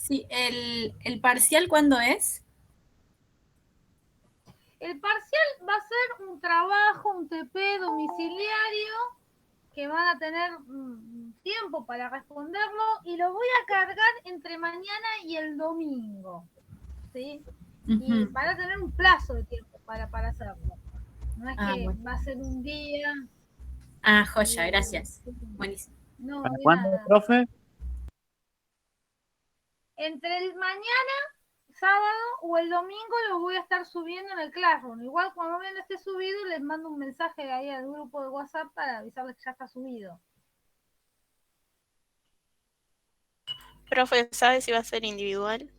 Sí, ¿el parcial cuándo es? El parcial va a ser un trabajo, un TP domiciliario, que van a tener tiempo para responderlo y lo voy a cargar entre mañana y el domingo, ¿sí? Y Ujú. van a tener un plazo de tiempo para hacerlo. No es Ah, que bueno. va a ser un día Ah, joya, y... gracias. Buenísimo. No, ¿Para de cuándo, nada. profe? Entre el mañana, sábado o el domingo lo voy a estar subiendo en el Classroom. Igual cuando bien esté subido les mando un mensaje ahí al grupo de WhatsApp para avisarles que ya está subido. Profe, ¿sabe si va a ser individual?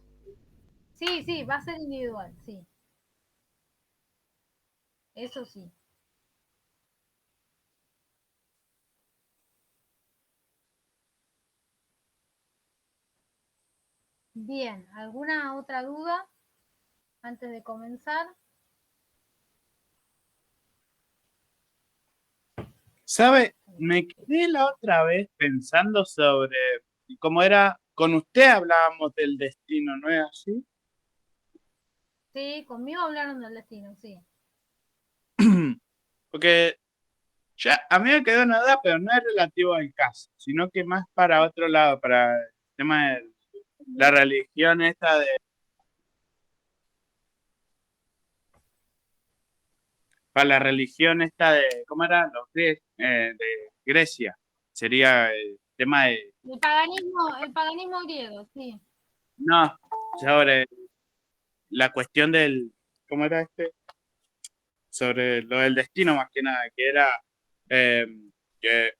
Sí, sí, va a ser individual, sí. Eso sí. Bien, ¿alguna otra duda antes de comenzar? ¿Sabe? Me quedé la otra vez pensando sobre cómo era, con usted hablábamos del destino, ¿no es así? Sí, conmigo hablaron del destino, sí. Porque ya a mí me quedó una duda, pero no es relativo al caso, sino que más para otro lado, para el tema de la religión esta de, para la religión esta de, ¿cómo era? De Grecia. Sería el tema de, El paganismo griego, sí. no, sobre la cuestión del, ¿cómo era este? Sobre lo del destino más que nada, que era eh, que,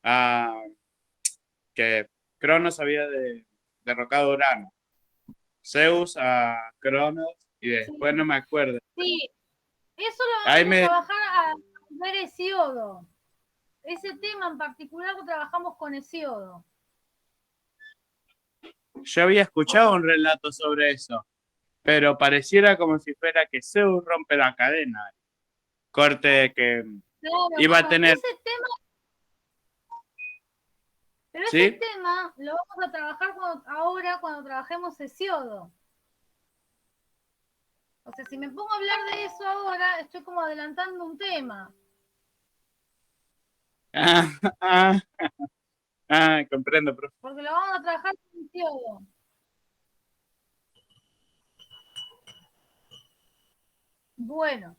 ah, que Cronos había derrocado a Urano, Zeus a Cronos y después no Sí, me acuerdo. sí. Eso lo Ahí vamos a me, trabajar a ver Hesiodo. Ese tema en particular lo trabajamos con Hesiodo. yo había escuchado un relato sobre eso, pero pareciera como si fuera que Zeus rompe la cadena. Corte que Claro, iba a bueno, tener, ese ¿sí? tema lo vamos a trabajar ahora cuando trabajemos Hesiodo. O sea, si me pongo a hablar de eso ahora, estoy como adelantando un tema. Ah, ah, comprendo, profe. Porque lo vamos a trabajar con Hesiodo. Bueno,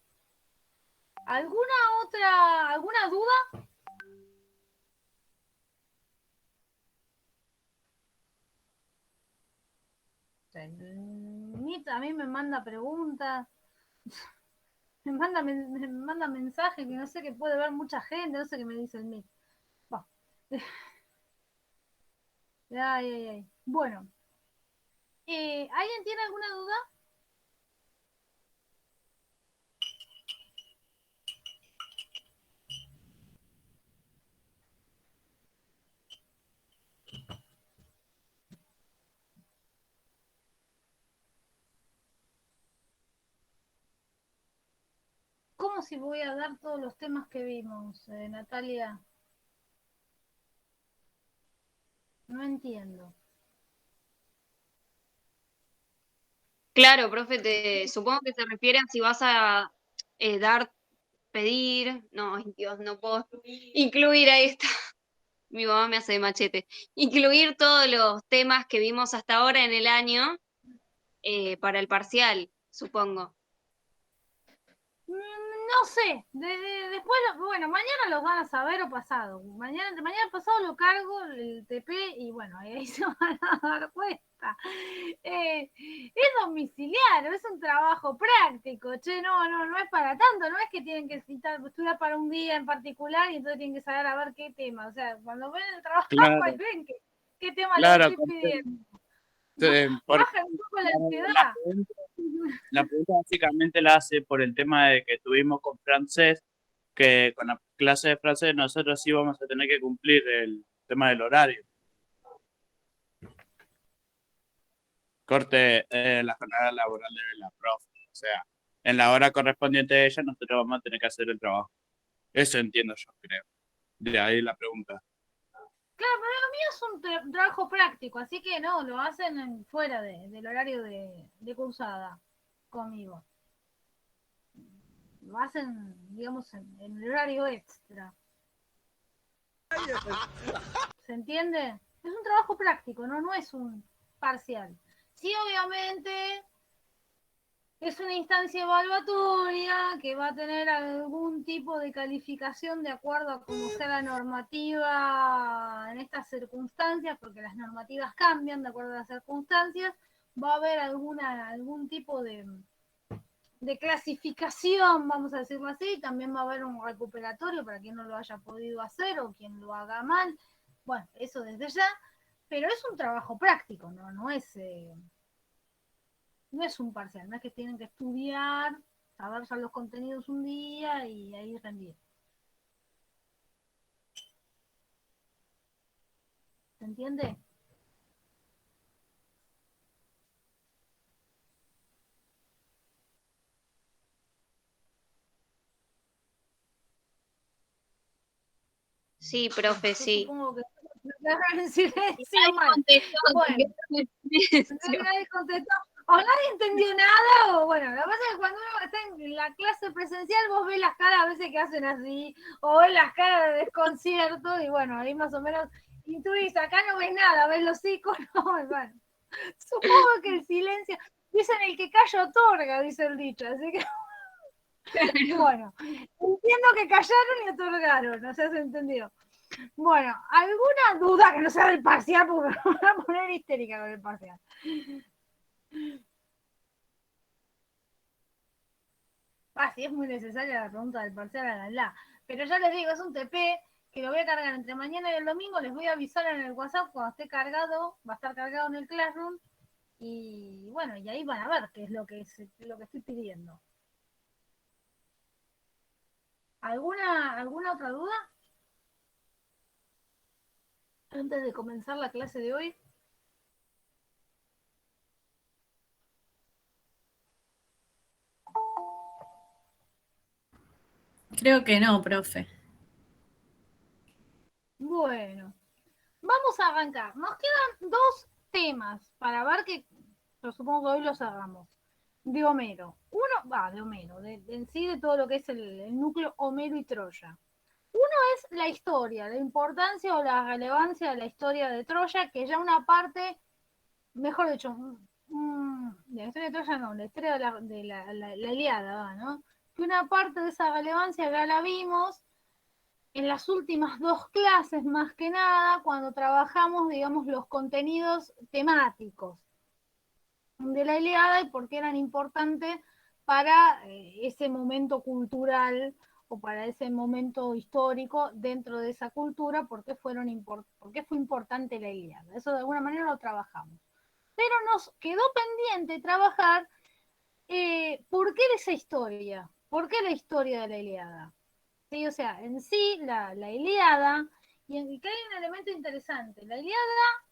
alguna duda? Nita a mí me manda preguntas, me manda mensajes que no sé que puede ver mucha gente, no sé qué me dice el Meet. Bah. Ay, ay, ay. Bueno, ¿alguien tiene alguna duda? ¿Cómo si voy a dar todos los temas que vimos, Natalia? No entiendo. Claro, profe, supongo que se refiere a si vas a dar, pedir, no, ay, Dios, no puedo incluir ahí está, mi mamá me hace de machete, incluir todos los temas que vimos hasta ahora en el año para el parcial, supongo. No sé, después, bueno, mañana los van a saber o pasado. Mañana pasado lo cargo el TP y bueno, ahí se van a dar cuenta. Es domiciliario, es un trabajo práctico, che, no es para tanto, no es que tienen que estudiar para un día en particular y entonces tienen que saber a ver qué tema. O sea, cuando ven el trabajo, ahí Claro, ven qué tema les claro, estoy comprendo. pidiendo. Porque Bajen un poco la la ansiedad. pregunta, la pregunta básicamente la hace por el tema de que tuvimos con francés, que con la clase de francés nosotros sí vamos a tener que cumplir el tema del horario. Corte la jornada laboral de la profe. O sea, en la hora correspondiente a ella nosotros vamos a tener que hacer el trabajo. Eso entiendo yo, creo. De ahí la pregunta. Claro, pero lo mío es un trabajo práctico, así que no, lo hacen fuera del horario de cursada conmigo. Lo hacen, digamos, en el horario extra. ¿Se entiende? Es un trabajo práctico, no es un parcial. Sí, obviamente es una instancia evaluatoria que va a tener algún tipo de calificación de acuerdo a cómo sea la normativa en estas circunstancias, porque las normativas cambian de acuerdo a las circunstancias. Va a haber algún tipo de clasificación, vamos a decirlo así. También va a haber un recuperatorio para quien no lo haya podido hacer o quien lo haga mal. Bueno, eso desde ya, pero es un trabajo práctico, no es un parcial, no es que tienen que estudiar, saber ya los contenidos un día y ahí rendir. ¿Se entiende? Sí, profe, Yo sí. supongo que me quedaron en silencio Nadie mal. contestó, Bueno, te quedaste en silencio. nadie contestó. O nadie entendió nada, o bueno, lo que pasa es que cuando uno está en la clase presencial, vos ves las caras a veces que hacen así, o ves las caras de desconcierto, y bueno, ahí más o menos intuís, acá no ves nada, ves los iconos, bueno. Supongo que el silencio, dicen el que calla otorga, dice el dicho, así que bueno, entiendo que callaron y otorgaron, no sé si se entendió. Bueno, ¿alguna duda que no sea del parcial? Porque me voy a poner histérica con el parcial. Si es muy necesaria la pregunta del parcial, háganla. Pero ya les digo, es un TP que lo voy a cargar entre mañana y el domingo. Les voy a avisar en el WhatsApp cuando esté cargado, va a estar cargado en el Classroom. Y bueno, y ahí van a ver qué es lo que estoy pidiendo. ¿Alguna otra duda? Antes de comenzar la clase de hoy. Creo que no, profe. Bueno, vamos a arrancar. Nos quedan 2 temas para ver que yo supongo que hoy los hagamos. De Homero. De Homero, en sí de todo lo que es el núcleo Homero y Troya. Uno es la historia, la importancia o la relevancia de la historia de Troya, que ya una parte, mejor dicho, la historia de Troya no, la historia de la Ilíada, ¿no? Que una parte de esa relevancia ya la vimos en las últimas 2 clases, más que nada, cuando trabajamos, digamos, los contenidos temáticos de la Ilíada y por qué eran importantes para ese momento cultural o para ese momento histórico dentro de esa cultura, por qué fue importante la Ilíada. Eso de alguna manera lo trabajamos. Pero nos quedó pendiente trabajar por qué de esa historia, por qué la historia de la Ilíada. ¿Sí? O sea, en sí, la Ilíada, y que hay un elemento interesante, la Ilíada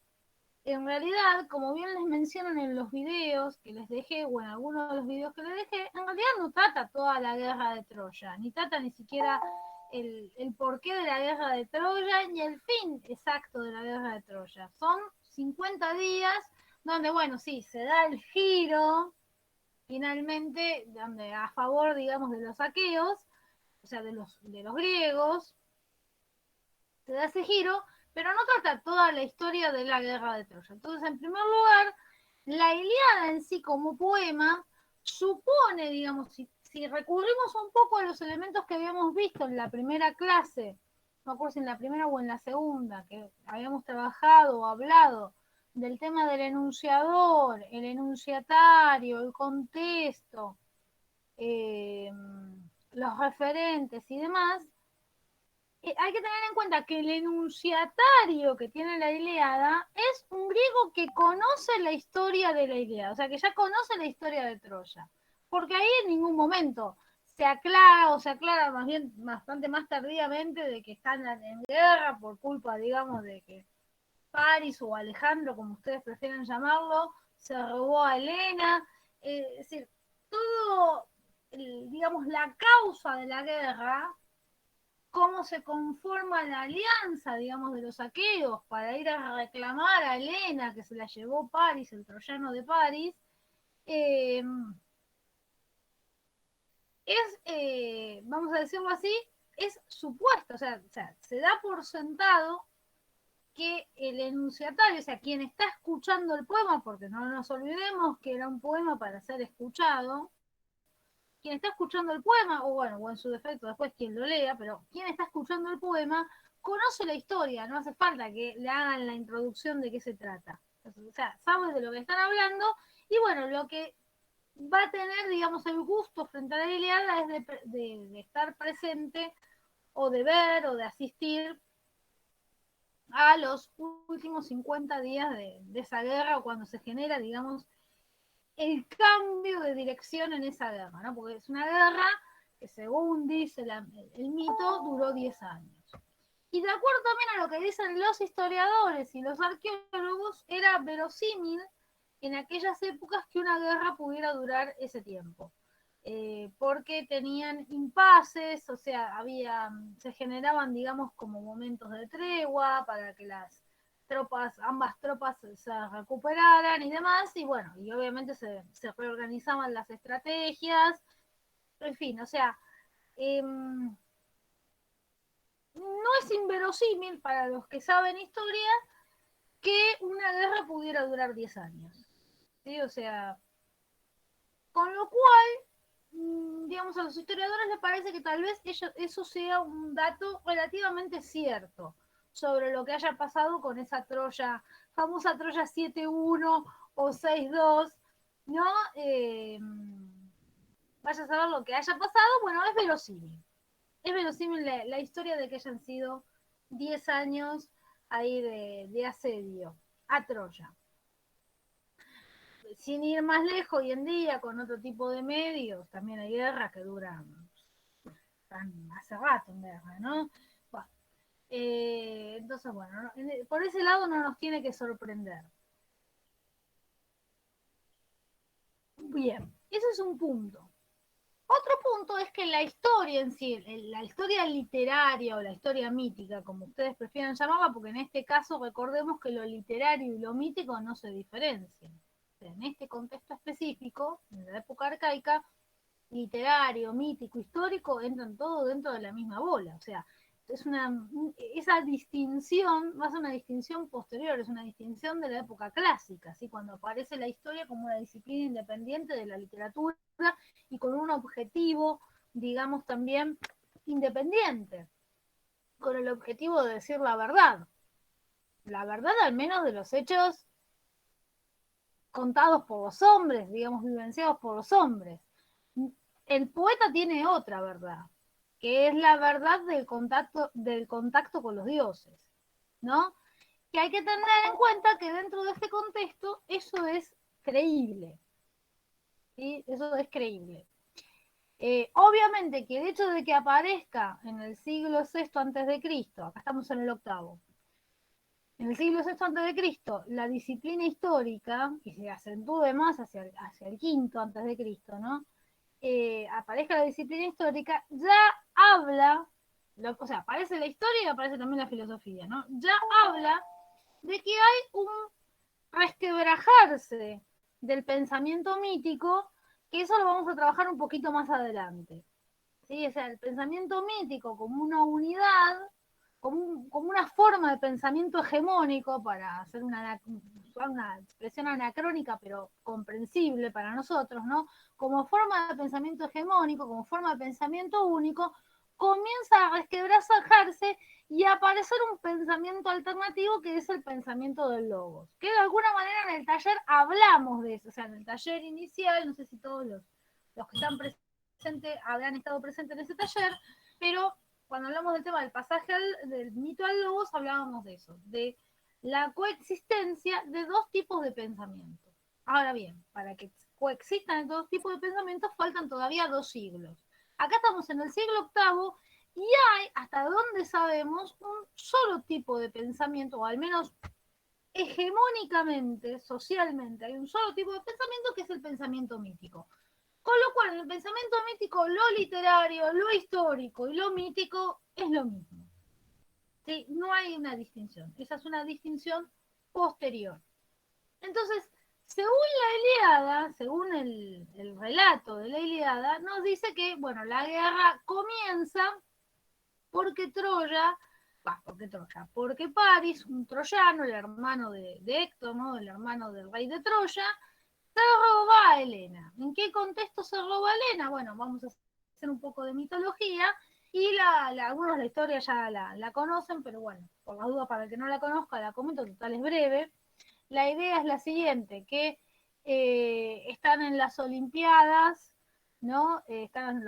en realidad, como bien les mencionan en los videos que les dejé, o en algunos de los videos que les dejé, en realidad no trata toda la guerra de Troya, ni trata ni siquiera el porqué de la guerra de Troya, ni el fin exacto de la guerra de Troya. Son 50 días donde, bueno, sí, se da el giro, finalmente, donde a favor, digamos, de los aqueos, o sea, de los griegos, se da ese giro, pero no trata toda la historia de la guerra de Troya. Entonces, en primer lugar, la Ilíada en sí como poema supone, digamos, si recurrimos un poco a los elementos que habíamos visto en la primera clase, no recuerdo si en la primera o en la segunda, que habíamos trabajado o hablado del tema del enunciador, el enunciatario, el contexto, los referentes y demás, hay que tener en cuenta que el enunciatario que tiene la Ilíada es un griego que conoce la historia de la Ilíada, o sea, que ya conoce la historia de Troya, porque ahí en ningún momento se aclara o se aclara más bien bastante más tardíamente de que están en guerra por culpa, digamos, de que Paris o Alejandro, como ustedes prefieren llamarlo, se robó a Helena, es decir, todo, digamos, la causa de la guerra cómo se conforma la alianza, digamos, de los aqueos para ir a reclamar a Helena, que se la llevó París, el troyano de París, vamos a decirlo así, es supuesto, o sea, se da por sentado que el enunciatario, o sea, quien está escuchando el poema, porque no nos olvidemos que era un poema para ser escuchado, quien está escuchando el poema, o bueno, o en su defecto después quien lo lea, pero quien está escuchando el poema conoce la historia, no hace falta que le hagan la introducción de qué se trata. O sea, sabe de lo que están hablando y bueno, lo que va a tener, digamos, el gusto frente a la Ilíada es de estar presente o de ver o de asistir a los últimos 50 días de esa guerra o cuando se genera, digamos, el cambio de dirección en esa guerra, ¿no? Porque es una guerra que según dice el mito duró 10 años. Y de acuerdo también a lo que dicen los historiadores y los arqueólogos, era verosímil en aquellas épocas que una guerra pudiera durar ese tiempo. Porque tenían impases, o sea, se generaban, digamos, como momentos de tregua para que ambas tropas se recuperaran y demás, y bueno, y obviamente se reorganizaban las estrategias, en fin, o sea, no es inverosímil para los que saben historia que una guerra pudiera durar 10 años, ¿sí? O sea, con lo cual, digamos, a los historiadores les parece que tal vez eso sea un dato relativamente cierto sobre lo que haya pasado con esa Troya, famosa Troya 7-1 o 6-2, ¿no? Vaya a saber lo que haya pasado, bueno, es verosímil. Es verosímil la historia de que hayan sido 10 años ahí de asedio a Troya. Sin ir más lejos, hoy en día, con otro tipo de medios, también hay guerras que duran hace rato en guerra, ¿no? Bueno, entonces, bueno, por ese lado no nos tiene que sorprender. Bien, ese es un punto. Otro punto es que la historia en sí, la historia literaria o la historia mítica, como ustedes prefieran llamarla, porque en este caso recordemos que lo literario y lo mítico no se diferencian. En este contexto específico, en la época arcaica, literario, mítico, histórico, entran todo dentro de la misma bola. O sea, esa distinción va a ser una distinción posterior, es una distinción de la época clásica, ¿sí? Cuando aparece la historia como una disciplina independiente de la literatura y con un objetivo, digamos, también independiente, con el objetivo de decir la verdad al menos de los hechos contados por los hombres, digamos, vivenciados por los hombres. El poeta tiene otra verdad, que es la verdad del contacto con los dioses, ¿no? Que hay que tener en cuenta que dentro de este contexto eso es creíble, ¿sí? Eso es creíble. Obviamente que el hecho de que aparezca en el siglo VI antes de Cristo, acá estamos en el octavo, en el siglo VI antes de Cristo, la disciplina histórica, y se acentúe más hacia el quinto antes de Cristo, ¿no? Aparezca la disciplina histórica, ya habla, o sea, aparece la historia y aparece también la filosofía, ¿no? Ya habla de que hay un resquebrajarse del pensamiento mítico, que eso lo vamos a trabajar un poquito más adelante. ¿Sí? O sea, el pensamiento mítico como una unidad, como una forma de pensamiento hegemónico, para hacer una expresión anacrónica, pero comprensible para nosotros, ¿no? Como forma de pensamiento hegemónico, como forma de pensamiento único, comienza a resquebrajarse y a aparecer un pensamiento alternativo que es el pensamiento del logos. Que de alguna manera en el taller hablamos de eso, o sea, en el taller inicial, no sé si todos los que están presentes habrán estado presentes en ese taller, pero cuando hablamos del tema del pasaje del mito al logos, hablábamos de eso, de la coexistencia de dos tipos de pensamiento. Ahora bien, para que coexistan estos dos tipos de pensamientos faltan todavía 2 siglos. Acá estamos en el siglo VIII y hay, hasta donde sabemos, un solo tipo de pensamiento, o al menos hegemónicamente, socialmente, hay un solo tipo de pensamiento que es el pensamiento mítico. Con lo cual, en el pensamiento mítico, lo literario, lo histórico y lo mítico es lo mismo. ¿Sí? No hay una distinción. Esa es una distinción posterior. Entonces, según la Ilíada, según el relato de la Ilíada, nos dice que, bueno, la guerra comienza porque porque Paris, un troyano, el hermano de Héctor, ¿no? El hermano del rey de Troya, se roba a Helena. ¿En qué contexto se roba a Helena? Bueno, vamos a hacer un poco de mitología y algunos de la historia ya la conocen, pero bueno, por la duda para el que no la conozca, la comento, total es breve. La idea es la siguiente, que están en las Olimpiadas, ¿no? Están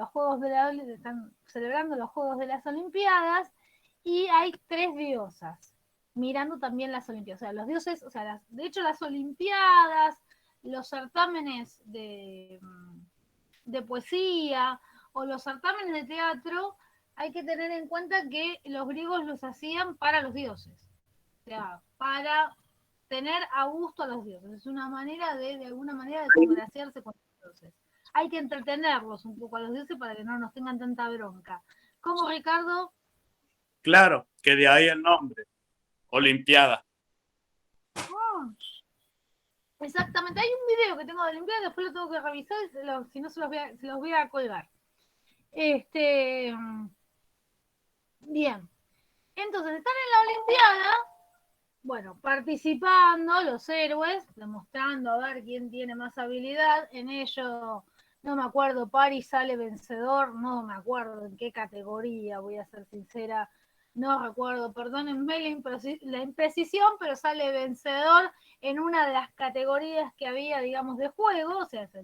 celebrando los Juegos de las Olimpiadas y hay 3 diosas mirando también las Olimpiadas. O sea, los dioses, o sea, de hecho las Olimpiadas, los certámenes de poesía o los certámenes de teatro, hay que tener en cuenta que los griegos los hacían para los dioses. O sea, para tener a gusto a los dioses. Es una manera de alguna manera, de congraciarse con los dioses. Hay que entretenerlos un poco a los dioses para que no nos tengan tanta bronca. ¿Cómo, Ricardo? Claro, que de ahí el nombre, Olimpiada. Exactamente, hay un video que tengo de Olimpiada, después lo tengo que revisar, si no se los voy a colgar. Bien, entonces están en la Olimpiada, bueno, participando los héroes, demostrando a ver quién tiene más habilidad. En ello, no me acuerdo, Paris sale vencedor, no me acuerdo en qué categoría, voy a ser sincera, no recuerdo, perdónenme la imprecisión, pero sale vencedor en una de las categorías que había, digamos, de juego, o sea, es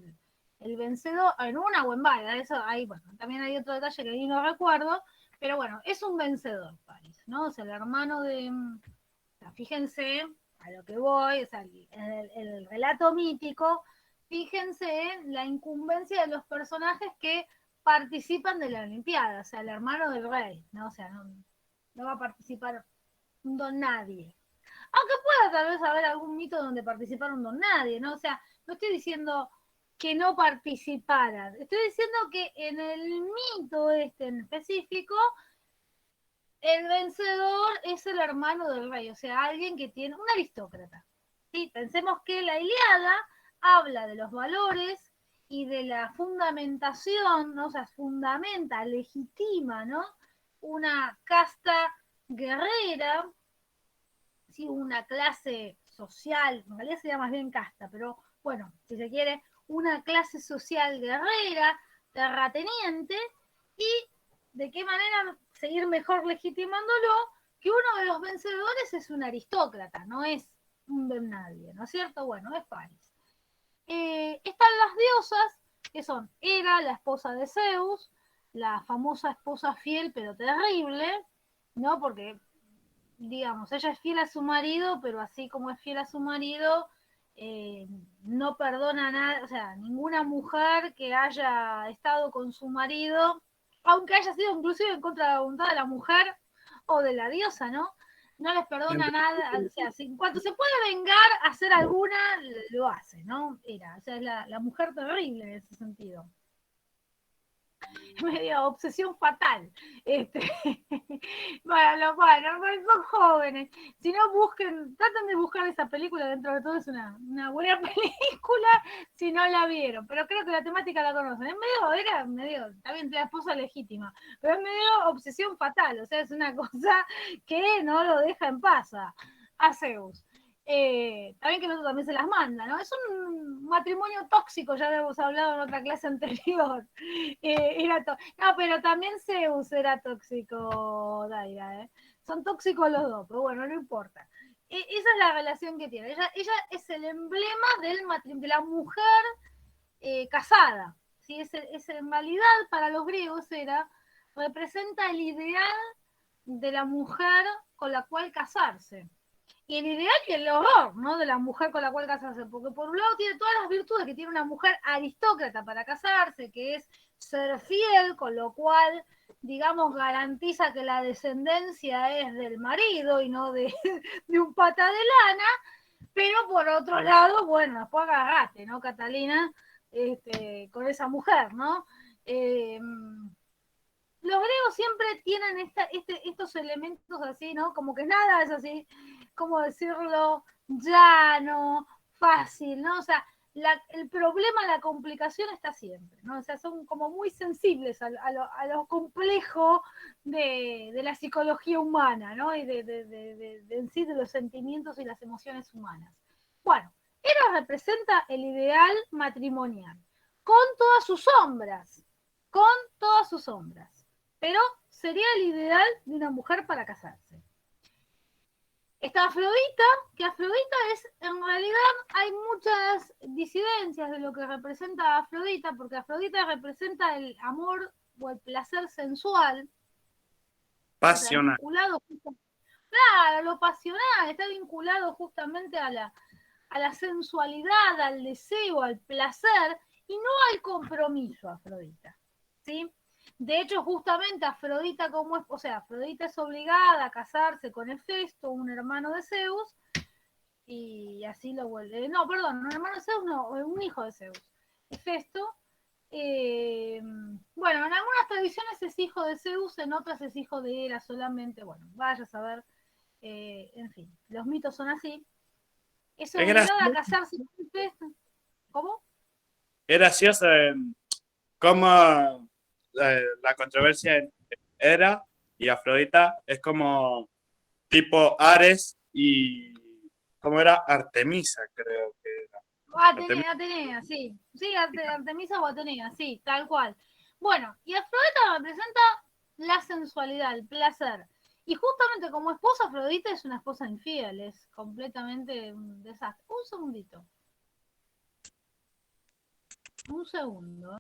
el vencedor, en una o en varias, eso ahí, bueno, también hay otro detalle que ahí no recuerdo, pero bueno, es un vencedor, Paris, ¿no? O sea, el hermano de... O sea, fíjense a lo que voy, o sea, en el relato mítico, fíjense en la incumbencia de los personajes que participan de la Olimpiada, o sea, el hermano del rey, ¿no? O sea, no va a participar un don nadie. Aunque pueda tal vez haber algún mito donde participara un don nadie, ¿no? O sea, no estoy diciendo que no participaran, estoy diciendo que en el mito en específico, el vencedor es el hermano del rey, o sea, alguien que tiene, un aristócrata. ¿Sí? Pensemos que la Ilíada habla de los valores y de la fundamentación, ¿no? O sea, fundamenta, legitima, ¿no? Una casta guerrera, ¿sí? Una clase social, en realidad sería más bien casta, pero bueno, si se quiere, una clase social guerrera, terrateniente, y de qué manera seguir mejor legitimándolo, que uno de los vencedores es un aristócrata, no es un don nadie, ¿no es cierto? Bueno, es Paris. Están las diosas, que son Hera, la esposa de Zeus, la famosa esposa fiel pero terrible, ¿no? Porque, digamos, ella es fiel a su marido, pero así como es fiel a su marido, no perdona nada, o sea, ninguna mujer que haya estado con su marido, aunque haya sido inclusive en contra de la voluntad de la mujer o de la diosa, ¿no? No les perdona nada, o sea, si, cuando se puede vengar, hacer alguna, lo hace, ¿no? O sea, es la mujer terrible en ese sentido. Media obsesión fatal. Bueno, son jóvenes. Si no busquen, traten de buscar esa película, dentro de todo es una buena película, si no la vieron, pero creo que la temática la conocen. Era medio, está bien, la esposa legítima, pero es medio obsesión fatal, o sea, es una cosa que no lo deja en paz a Zeus. También que el otro también se las manda, ¿no? Es un matrimonio tóxico, ya lo hemos hablado en otra clase anterior. No, pero también Zeus era tóxico, Daira, ¿eh? Son tóxicos los dos, pero bueno, no importa. Esa es la relación que tiene. Ella es el emblema de la mujer casada. ¿Sí? En realidad, para los griegos representa el ideal de la mujer con la cual casarse. Y el ideal y el horror, ¿no? De la mujer con la cual casarse, porque por un lado tiene todas las virtudes que tiene una mujer aristócrata para casarse, que es ser fiel, con lo cual, digamos, garantiza que la descendencia es del marido y no de un pata de lana, pero por otro lado, bueno, después agarrate, ¿no, Catalina? con esa mujer, ¿no? Los griegos siempre tienen estos elementos así, ¿no? Como que nada es así, como decirlo, llano, fácil, ¿no? O sea, el problema, la complicación está siempre, ¿no? O sea, son como muy sensibles a lo complejo de la psicología humana, ¿no? Y en sí de los sentimientos y las emociones humanas. Bueno, Eros representa el ideal matrimonial, con todas sus sombras, pero sería el ideal de una mujer para casarse. Está Afrodita, que Afrodita es, en realidad hay muchas disidencias de lo que representa Afrodita, porque Afrodita representa el amor o el placer sensual. Pasional. O sea, vinculado, claro, lo pasional, está vinculado justamente a la sensualidad, al deseo, al placer, y no al compromiso, Afrodita. ¿Sí? De hecho, justamente Afrodita, Afrodita es obligada a casarse con Hefesto, un hermano de Zeus, y así lo vuelve. No, perdón, un hermano de Zeus, no, un hijo de Zeus. Hefesto. Bueno, en algunas tradiciones es hijo de Zeus, en otras es hijo de Hera solamente. Bueno, vaya a saber. En fin, los mitos son así. Es obligada a casarse con Hefesto. ¿Cómo? Es gracioso cómo la controversia entre Hera y Afrodita es como tipo Ares y ¿cómo era? Artemisa, creo que era. Atenea, sí. Sí, Artemisa o Atenea, sí, tal cual. Bueno, y Afrodita representa la sensualidad, el placer. Y justamente como esposa, Afrodita es una esposa infiel, es completamente un desastre. Un segundito. Un segundo.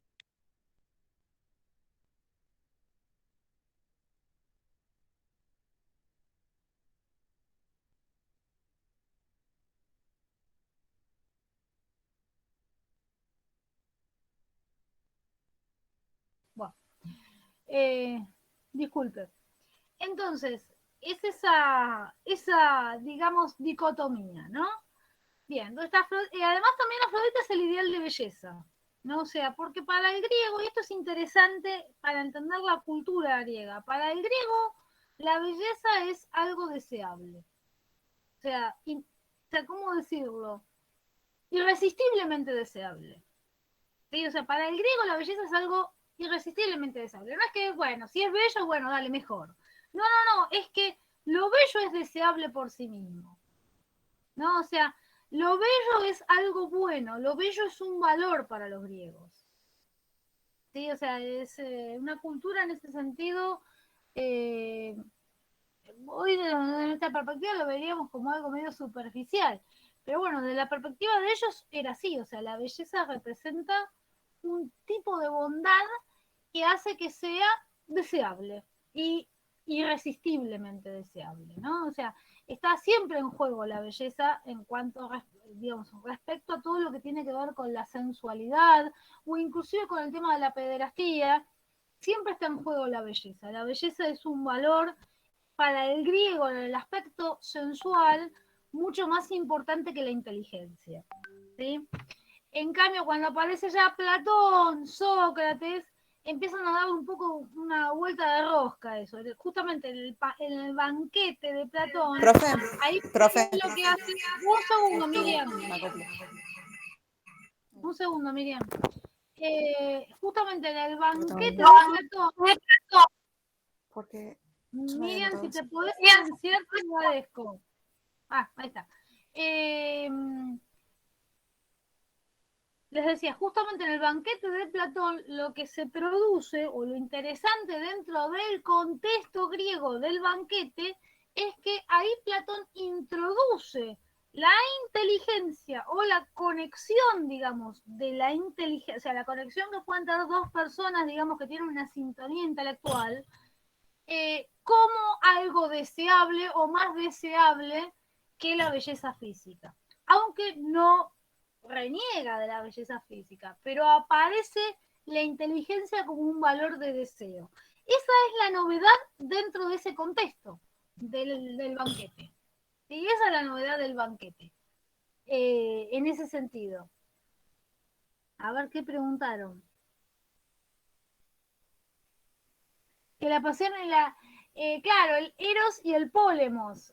Bueno, disculpe. Entonces, es esa, digamos, dicotomía, ¿no? Bien, y además también Afrodita es el ideal de belleza, ¿no? O sea, porque para el griego, y esto es interesante para entender la cultura griega, para el griego la belleza es algo deseable. O sea, ¿cómo decirlo? Irresistiblemente deseable. ¿Sí? O sea, para el griego la belleza es algo irresistiblemente deseable. No es que, bueno, si es bello, bueno, dale, mejor. No, es que lo bello es deseable por sí mismo. ¿No? O sea, lo bello es algo bueno, lo bello es un valor para los griegos. ¿Sí? O sea, es una cultura en ese sentido, hoy desde nuestra perspectiva lo veríamos como algo medio superficial, pero bueno, desde la perspectiva de ellos era así, o sea, la belleza representa un tipo de bondad que hace que sea deseable y irresistiblemente deseable, ¿no? O sea, está siempre en juego la belleza en cuanto, digamos, respecto a todo lo que tiene que ver con la sensualidad o inclusive con el tema de la pederastía, siempre está en juego la belleza. La belleza es un valor para el griego en el aspecto sensual mucho más importante que la inteligencia, ¿sí? En cambio, cuando aparece ya Platón, Sócrates, empiezan a dar un poco una vuelta de rosca a eso. Justamente en el banquete de Platón, ahí Profe. lo que hace. Un segundo, Miriam. Un segundo, Miriam. Justamente en el banquete de Platón. Porque Miriam, si te podés silenciar, te agradezco. Ah, ahí está. Les decía, justamente en el banquete de Platón, lo que se produce, o lo interesante dentro del contexto griego del banquete, es que ahí Platón introduce la inteligencia o la conexión, digamos, de la inteligencia, o sea, la conexión que pueden tener dos personas, digamos, que tienen una sintonía intelectual, como algo deseable o más deseable que la belleza física. Aunque no reniega de la belleza física, pero aparece la inteligencia como un valor de deseo. Esa es la novedad dentro de ese contexto del banquete. Y esa es la novedad del banquete, en ese sentido. A ver qué preguntaron. Que la pasión en la... claro, el Eros y el Pólemos.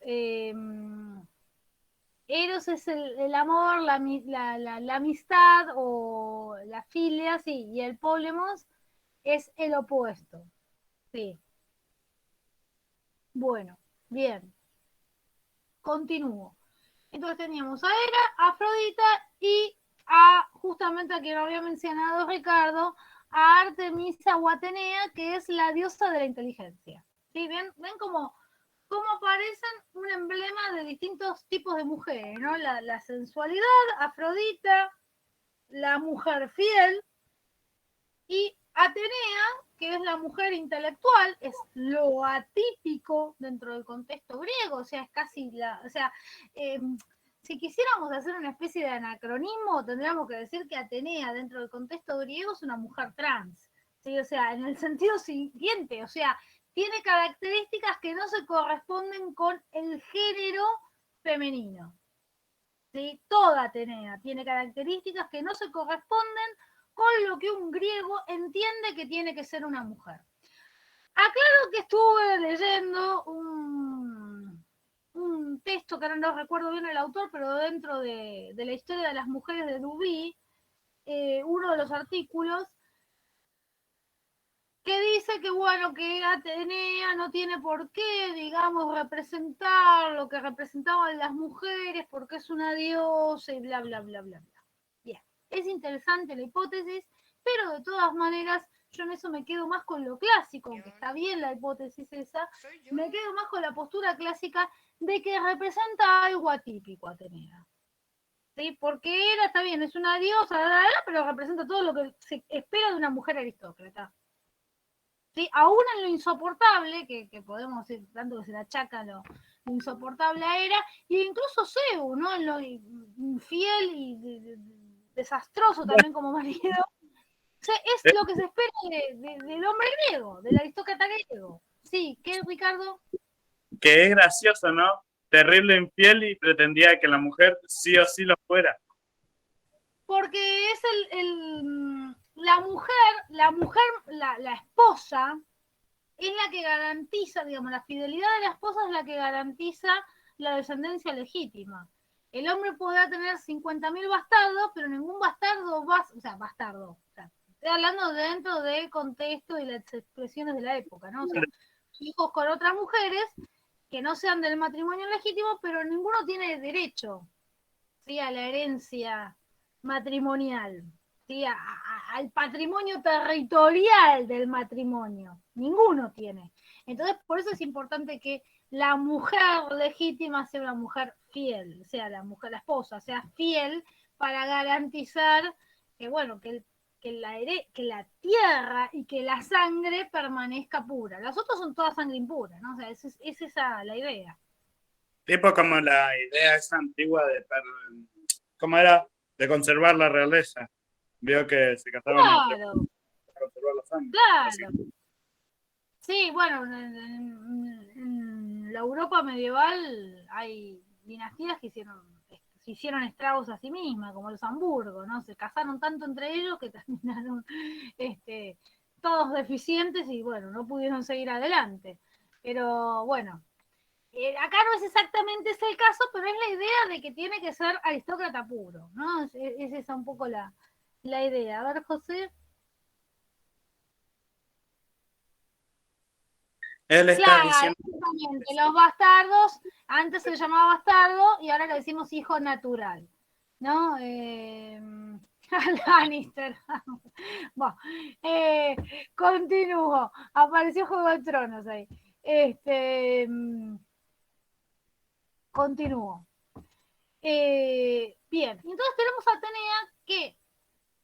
Eros es el amor, la amistad o la filia, sí, y el Pólemos es el opuesto. Sí. Bueno, bien. Continúo. Entonces teníamos a Hera, a Afrodita y justamente a quien había mencionado Ricardo, a Artemisa o Atenea, que es la diosa de la inteligencia. ¿Sí? ¿Ven cómo aparecen un emblema de distintos tipos de mujeres, ¿no? La sensualidad, Afrodita, la mujer fiel y Atenea, que es la mujer intelectual, es lo atípico dentro del contexto griego, o sea, es casi si quisiéramos hacer una especie de anacronismo, tendríamos que decir que Atenea dentro del contexto griego es una mujer trans, ¿sí? O sea, en el sentido siguiente, o sea, tiene características que no se corresponden con el género femenino. ¿Sí? Toda Atenea tiene características que no se corresponden con lo que un griego entiende que tiene que ser una mujer. Aclaro que estuve leyendo un texto que ahora no recuerdo bien el autor, pero dentro de la historia de las mujeres de Duby, uno de los artículos que dice que bueno, que Atenea no tiene por qué, digamos, representar lo que representaban las mujeres porque es una diosa y bla, bla, bla, bla, bla. Bien, es interesante la hipótesis, pero de todas maneras yo en eso me quedo más con lo clásico, aunque está bien la hipótesis esa, me quedo más con la postura clásica de que representa algo atípico Atenea. ¿Sí? Porque era, está bien, es una diosa, pero representa todo lo que se espera de una mujer aristócrata. ¿Sí? Aún en lo insoportable, que podemos decir tanto que se le achaca lo insoportable a Hera, e incluso Zeus, ¿no? En lo infiel y desastroso también como marido, o sea, es lo que se espera del hombre griego, del aristócrata griego. Sí, ¿qué, Ricardo? Que es gracioso, ¿no? Terrible infiel y pretendía que la mujer sí o sí lo fuera. Porque es la mujer, la esposa, es la que garantiza, digamos, la fidelidad de la esposa es la que garantiza la descendencia legítima. El hombre podrá tener 50.000 bastardos, pero ningún bastardo bastardo. O sea, estoy hablando dentro del contexto y las expresiones de la época, ¿no? O sea, hijos con otras mujeres que no sean del matrimonio legítimo, pero ninguno tiene derecho, ¿sí? A la herencia matrimonial. ¿Sí? Al patrimonio territorial del matrimonio. Ninguno tiene. Entonces, por eso es importante que la mujer legítima sea una mujer fiel, sea la mujer, la esposa, sea fiel para garantizar que, bueno, que la tierra y que la sangre permanezca pura. Las otras son todas sangre impura, ¿no? O sea, es esa la idea. Tipo como la idea esa antigua de, ¿cómo era? De conservar la realeza. Vio que se casaban Claro, para conservar la sangre. claro. Sí, bueno, en la Europa medieval hay dinastías que se hicieron estragos a sí mismas, como los Hamburgo, ¿no? Se casaron tanto entre ellos que terminaron todos deficientes y bueno, no pudieron seguir adelante. Pero bueno, acá no es exactamente ese el caso, pero es la idea de que tiene que ser aristócrata puro, ¿no? Es esa un poco la idea. A ver, José. Él está Claro, diciendo. exactamente. Los bastardos, antes se le llamaba bastardo y ahora le decimos hijo natural, ¿no? Lannister. Bueno, continúo. Apareció Juego de Tronos ahí. Continúo. Bien, entonces tenemos a Atenea que,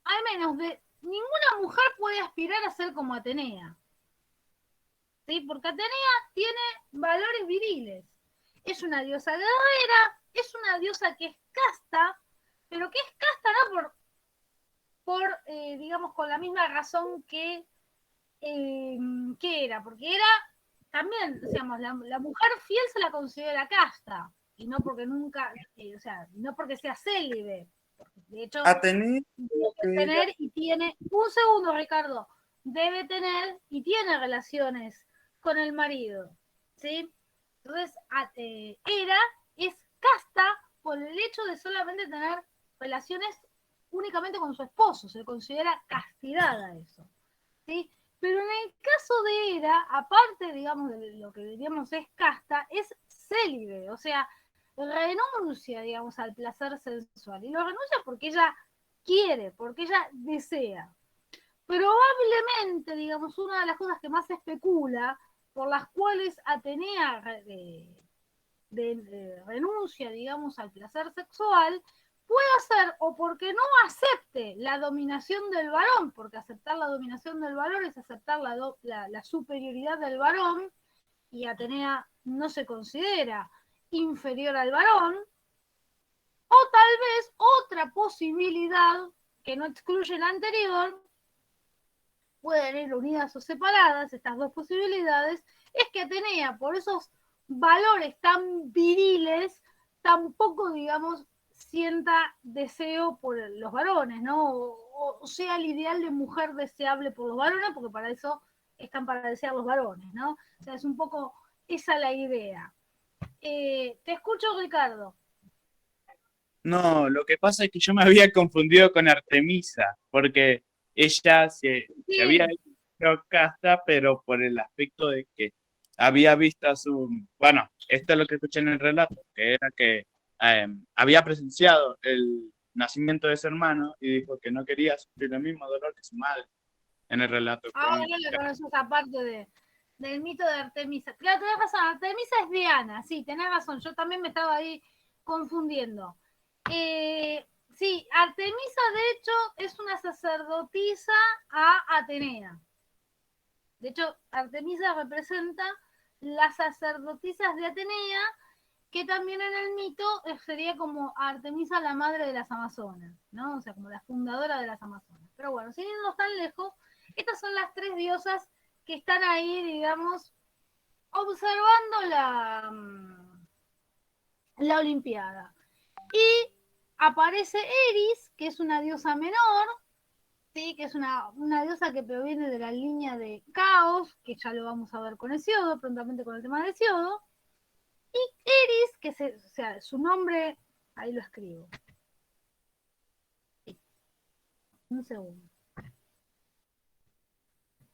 al menos de ninguna mujer puede aspirar a ser como Atenea. ¿Sí? Porque Atenea tiene valores viriles. Es una diosa guerrera, es una diosa que es casta, pero que es casta no digamos, con la misma razón que era, porque era también, digamos, la mujer fiel se la considera casta, y no porque nunca, o sea, no porque sea célibe, De hecho, Atenea, debe tener y tiene, un segundo Ricardo, debe tener y tiene relaciones con el marido, ¿sí? Entonces, Hera es casta por el hecho de solamente tener relaciones únicamente con su esposo, se considera castidad a eso, ¿sí? Pero en el caso de Hera, aparte, digamos, de lo que diríamos es casta, es célibe, o sea, renuncia, digamos, al placer sensual. Y lo renuncia porque ella quiere, porque ella desea. Probablemente, digamos, una de las cosas que más se especula, por las cuales Atenea renuncia, digamos, al placer sexual, puede ser o porque no acepte la dominación del varón, porque aceptar la dominación del varón es aceptar la superioridad del varón, y Atenea no se considera inferior al varón, o tal vez otra posibilidad que no excluye la anterior, pueden ir unidas o separadas, estas dos posibilidades, es que Atenea, por esos valores tan viriles, tampoco, digamos, sienta deseo por los varones, ¿no? O sea, el ideal de mujer deseable por los varones, porque para eso están para desear los varones, ¿no? O sea, es un poco esa la idea. Te escucho, Ricardo. no, lo que pasa es que yo me había confundido con Artemisa, porque ella se había hecho casta, pero por el aspecto de que había visto a su, bueno, esto es lo que escuché en el relato, que era que había presenciado el nacimiento de su hermano y dijo que no quería sufrir el mismo dolor que su madre en el relato. Ahora le conoces esa parte del mito de Artemisa. Claro, tenés razón, Artemisa es Diana, sí, tenés razón, yo también me estaba ahí confundiendo. Sí, Artemisa de hecho es una sacerdotisa a Atenea. De hecho, Artemisa representa las sacerdotisas de Atenea, que también en el mito sería como Artemisa la madre de las Amazonas, ¿no? O sea, como la fundadora de las Amazonas. Pero bueno, sin irnos tan lejos, estas son las tres diosas que están ahí, digamos, observando la Olimpiada. Y aparece Eris, que es una diosa menor, ¿sí? Que es una diosa que proviene de la línea de Caos, que ya lo vamos a ver con Hesiodo, prontamente con el tema de Hesiodo. Y Eris, o sea, su nombre, ahí lo escribo. Un segundo.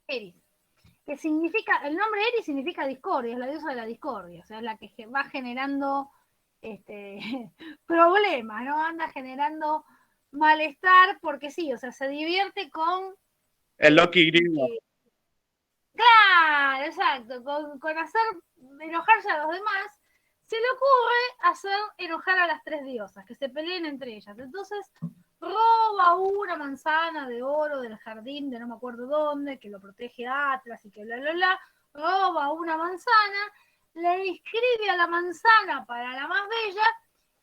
Eris, que significa, el nombre Eris significa discordia, es la diosa de la discordia, o sea, es la que va generando problemas, ¿no? Anda generando malestar, porque sí, o sea, se divierte con... El Loki griego. Claro, exacto, con hacer enojarse a los demás, se le ocurre hacer enojar a las tres diosas, que se peleen entre ellas. Entonces roba una manzana de oro del jardín de no me acuerdo dónde, que lo protege Atlas y que bla, bla, bla. Roba una manzana, le inscribe a la manzana para la más bella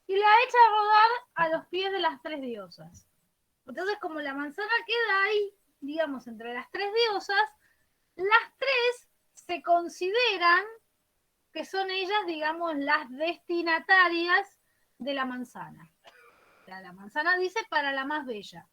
y la echa a rodar a los pies de las tres diosas. Entonces, como la manzana queda ahí, digamos, entre las tres diosas, las tres se consideran que son ellas, digamos, las destinatarias de la manzana. O sea, la manzana dice para la más bella.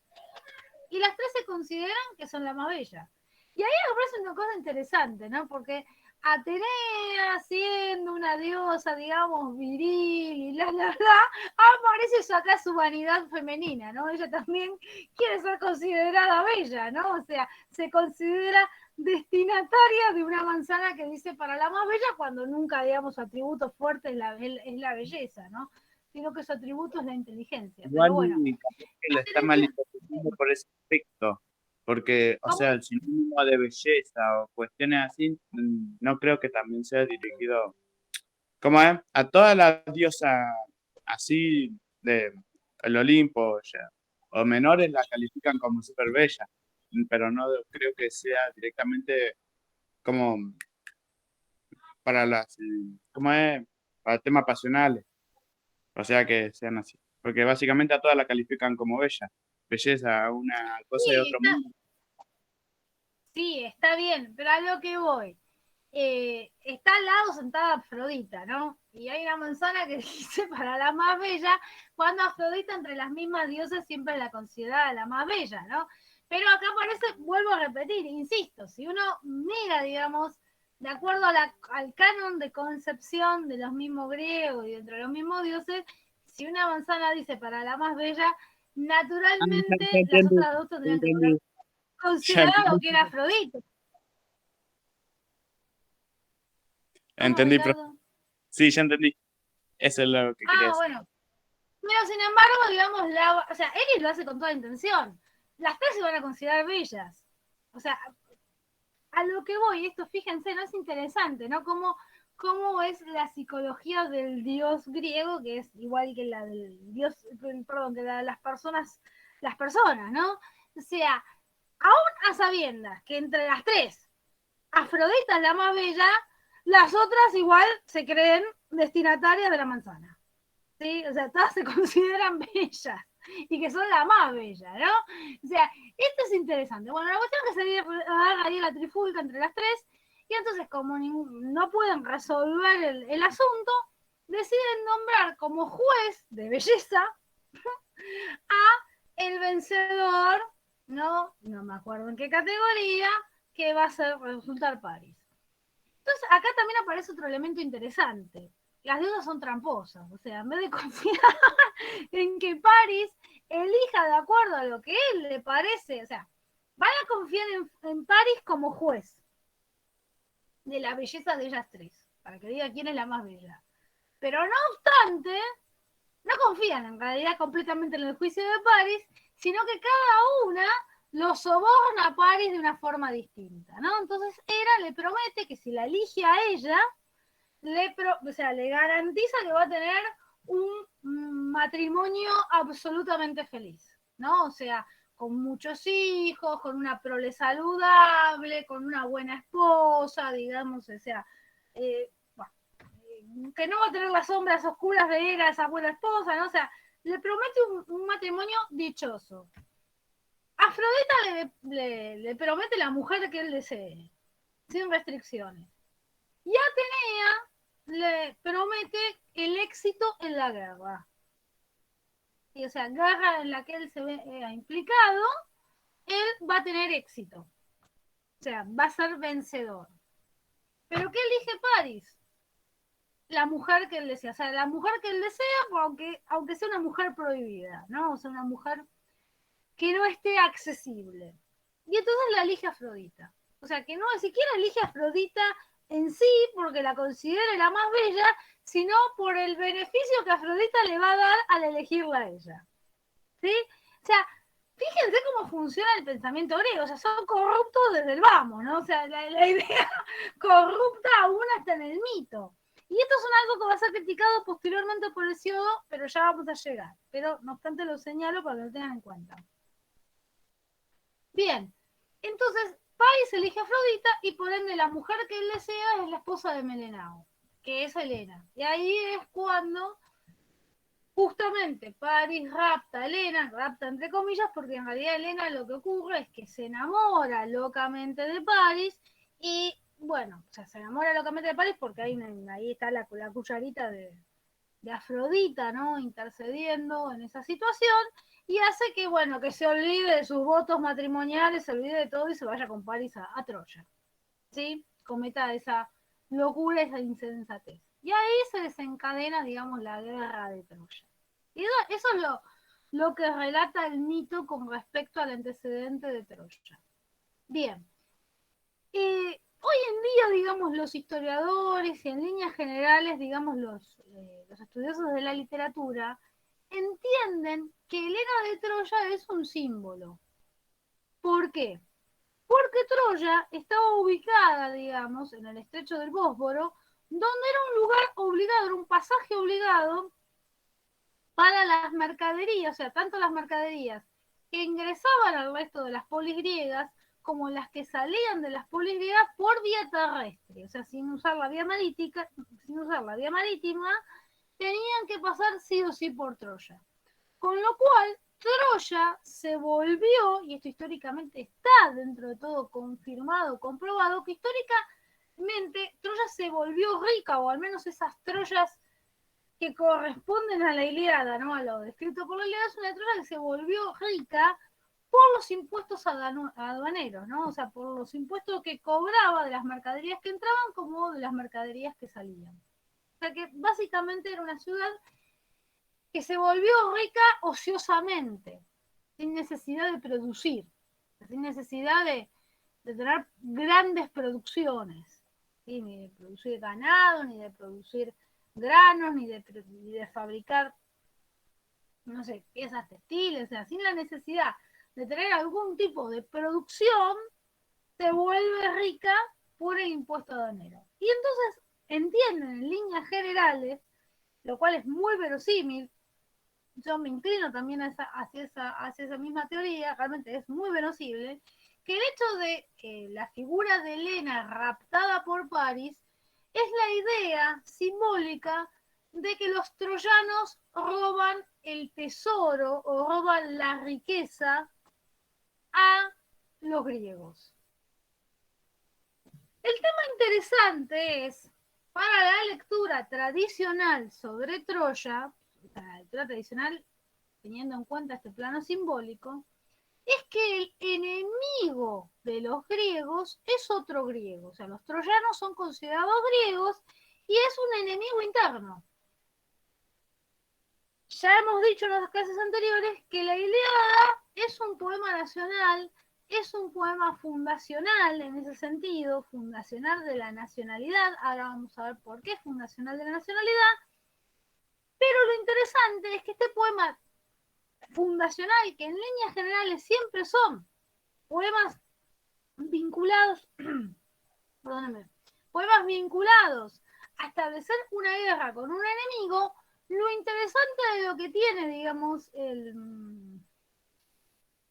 Y las tres se consideran que son la más bella. Y ahí me parece una cosa interesante, ¿no? Porque Atenea, siendo una diosa, digamos, viril y bla, bla, bla, aparece acá su vanidad femenina, ¿no? Ella también quiere ser considerada bella, ¿no? O sea, se considera destinataria de una manzana que dice para la más bella, cuando nunca, digamos, su atributo fuerte es la belleza, ¿no? Sino que su atributo es la inteligencia. Igual Pero bueno. que lo está malinterpretando por ese aspecto, porque, o ¿Cómo? sea, el sinónimo de belleza o cuestiones así, no creo que también sea dirigido, como es, a todas las diosas así de el Olimpo, o menores la califican como súper bella, pero no creo que sea directamente como para las, ¿cómo es? Para temas pasionales. O sea que sean así. Porque básicamente a todas la califican como bella. Belleza, una cosa de Sí, otro mundo. sí, está bien, pero a lo que voy. Está al lado sentada Afrodita, ¿no? Y hay una manzana que dice para la más bella, cuando Afrodita entre las mismas diosas siempre la considerada la más bella, ¿no? Pero acá parece, vuelvo a repetir, insisto, si uno mira, digamos, de acuerdo al canon de concepción de los mismos griegos y entre los mismos dioses, si una manzana dice para la más bella, naturalmente Ya las entendí, otras dos ya tendrían que entendí, haber ya considerado entendí, que era Afrodita. ¿Cómo, entendí, profe. Ricardo? Sí, ya entendí. Eso es lo que quería Ah, decir. bueno. Pero sin embargo, digamos, o sea, Eris lo hace con toda intención. Las tres se van a considerar bellas. O sea, a lo que voy, esto fíjense, no es interesante, ¿no? Cómo es la psicología del dios griego, que es igual que la del dios, perdón, que la de las personas, ¿no? O sea, aún a sabiendas que entre las tres, Afrodita es la más bella, las otras igual se creen destinatarias de la manzana. ¿Sí? O sea, todas se consideran bellas y que son la más bella, ¿no? O sea, esto es interesante. Bueno, la cuestión es que se va a dar la trifulca entre las tres y entonces como no pueden resolver el asunto, deciden nombrar como juez de belleza a el vencedor, no me acuerdo en qué categoría, que va a resultar París. Entonces, acá también aparece otro elemento interesante. Las deudas son tramposas, o sea, en vez de confiar en que París elija de acuerdo a lo que él le parece, o sea, van a confiar en París como juez de la belleza de ellas tres, para que diga quién es la más bella. Pero no obstante, no confían en realidad completamente en el juicio de París, sino que cada una lo soborna a París de una forma distinta, ¿no? Entonces Hera le promete que si la elige a ella, le garantiza que va a tener un matrimonio absolutamente feliz, ¿no? O sea, con muchos hijos, con una prole saludable, con una buena esposa, digamos, o sea, bueno, que no va a tener las sombras oscuras de Hera, esa buena esposa, ¿no? O sea, le promete un matrimonio dichoso. Afrodita le promete la mujer que él desee, sin restricciones. Y Atenea le promete el éxito en la guerra. Y, o sea, guerra en la que él se ve implicado, él va a tener éxito. O sea, va a ser vencedor. ¿Pero qué elige París? La mujer que él desea. O sea, la mujer que él desea, aunque sea una mujer prohibida, ¿no? O sea, una mujer que no esté accesible. Y entonces la elige Afrodita. O sea, que no siquiera elige a Afrodita en sí porque la considere la más bella, sino por el beneficio que Afrodita le va a dar al elegirla a ella. ¿Sí? O sea, fíjense cómo funciona el pensamiento griego. O sea, son corruptos desde el vamos, ¿no? O sea, la idea corrupta aún hasta en el mito. Y esto es algo que va a ser criticado posteriormente por Hesiodo, pero ya vamos a llegar. Pero no obstante lo señalo para que lo tengan en cuenta. Bien, entonces Paris elige a Afrodita y por ende la mujer que él desea es la esposa de Melenao, que es Helena. Y ahí es cuando justamente Paris rapta a Helena, rapta entre comillas, porque en realidad Helena lo que ocurre es que se enamora locamente de Paris y bueno, o sea, se enamora locamente de Paris porque ahí está la cucharita de Afrodita, ¿no? Intercediendo en esa situación y hace que, bueno, que se olvide de sus votos matrimoniales, se olvide de todo y se vaya con París a Troya, ¿sí? Cometa esa locura, esa insensatez. Y ahí se desencadena, digamos, la guerra de Troya. Y eso es lo que relata el mito con respecto al antecedente de Troya. Bien. Hoy en día, digamos, los historiadores y en líneas generales, digamos, los estudiosos de la literatura, entienden que Helena de Troya es un símbolo. ¿Por qué? Porque Troya estaba ubicada, digamos, en el estrecho del Bósforo, donde era un lugar obligado, era un pasaje obligado para las mercaderías, o sea, tanto las mercaderías que ingresaban al resto de las polis griegas, como las que salían de las polis griegas por vía terrestre, o sea, sin usar la vía marítima, tenían que pasar sí o sí por Troya. Con lo cual, Troya se volvió, y esto históricamente está dentro de todo confirmado, comprobado, que históricamente Troya se volvió rica, o al menos esas Troyas que corresponden a la Ilíada, ¿no? A lo descrito por la Ilíada, es una Troya que se volvió rica por los impuestos aduaneros, ¿no? O sea, por los impuestos que cobraba de las mercaderías que entraban como de las mercaderías que salían. O sea que básicamente era una ciudad que se volvió rica ociosamente, sin necesidad de producir, sin necesidad de tener grandes producciones, ¿sí? Ni de producir ganado, ni de producir granos, ni de fabricar, no sé, piezas textiles, o sea, sin la necesidad de tener algún tipo de producción, se vuelve rica por el impuesto aduanero. Y entonces entienden en líneas generales, lo cual es muy verosímil, yo me inclino también hacia esa misma teoría, realmente es muy verosímil, que el hecho de la figura de Helena raptada por París es la idea simbólica de que los troyanos roban el tesoro o roban la riqueza a los griegos. El tema interesante es, para la lectura tradicional sobre Troya, para la lectura tradicional teniendo en cuenta este plano simbólico, es que el enemigo de los griegos es otro griego. O sea, los troyanos son considerados griegos y es un enemigo interno. Ya hemos dicho en las clases anteriores que la Ilíada es un poema nacional, es un poema fundacional en ese sentido, fundacional de la nacionalidad. Ahora vamos a ver por qué es fundacional de la nacionalidad. Pero lo interesante es que este poema fundacional, que en líneas generales siempre son poemas vinculados, perdónenme, poemas vinculados a establecer una guerra con un enemigo, lo interesante de lo que tiene, digamos,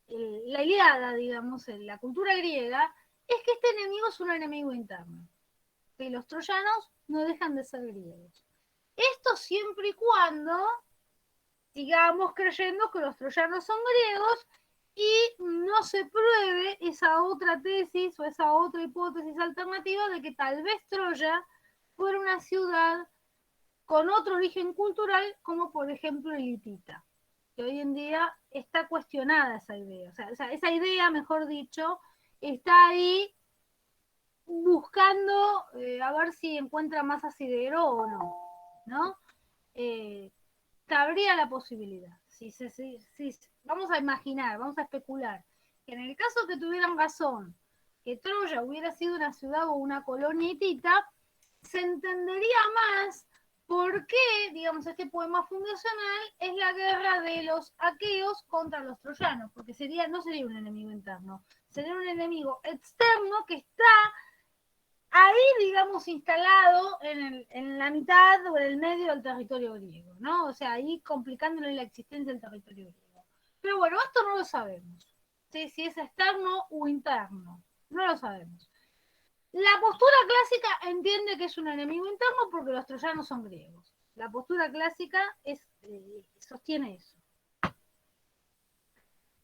la Ilíada, digamos, la cultura griega, es que este enemigo es un enemigo interno. Que los troyanos no dejan de ser griegos. Esto siempre y cuando sigamos creyendo que los troyanos son griegos y no se pruebe esa otra tesis o esa otra hipótesis alternativa de que tal vez Troya fuera una ciudad con otro origen cultural, como por ejemplo el hitita, que hoy en día está cuestionada esa idea. O sea, esa idea, mejor dicho, está ahí buscando a ver si encuentra más asidero o no, ¿no? Cabría la posibilidad. Si, vamos a imaginar, vamos a especular, que en el caso que tuvieran razón, que Troya hubiera sido una ciudad o una colonia hitita, se entendería más por qué, digamos, este poema fundacional es la guerra de los aqueos contra los troyanos, porque no sería un enemigo interno, sería un enemigo externo que está ahí, digamos, instalado en la mitad o en el medio del territorio griego, ¿no? O sea, ahí complicándole la existencia del territorio griego. Pero bueno, esto no lo sabemos, ¿sí? Si es externo o interno, no lo sabemos. La postura clásica entiende que es un enemigo interno porque los troyanos son griegos. La postura clásica sostiene eso.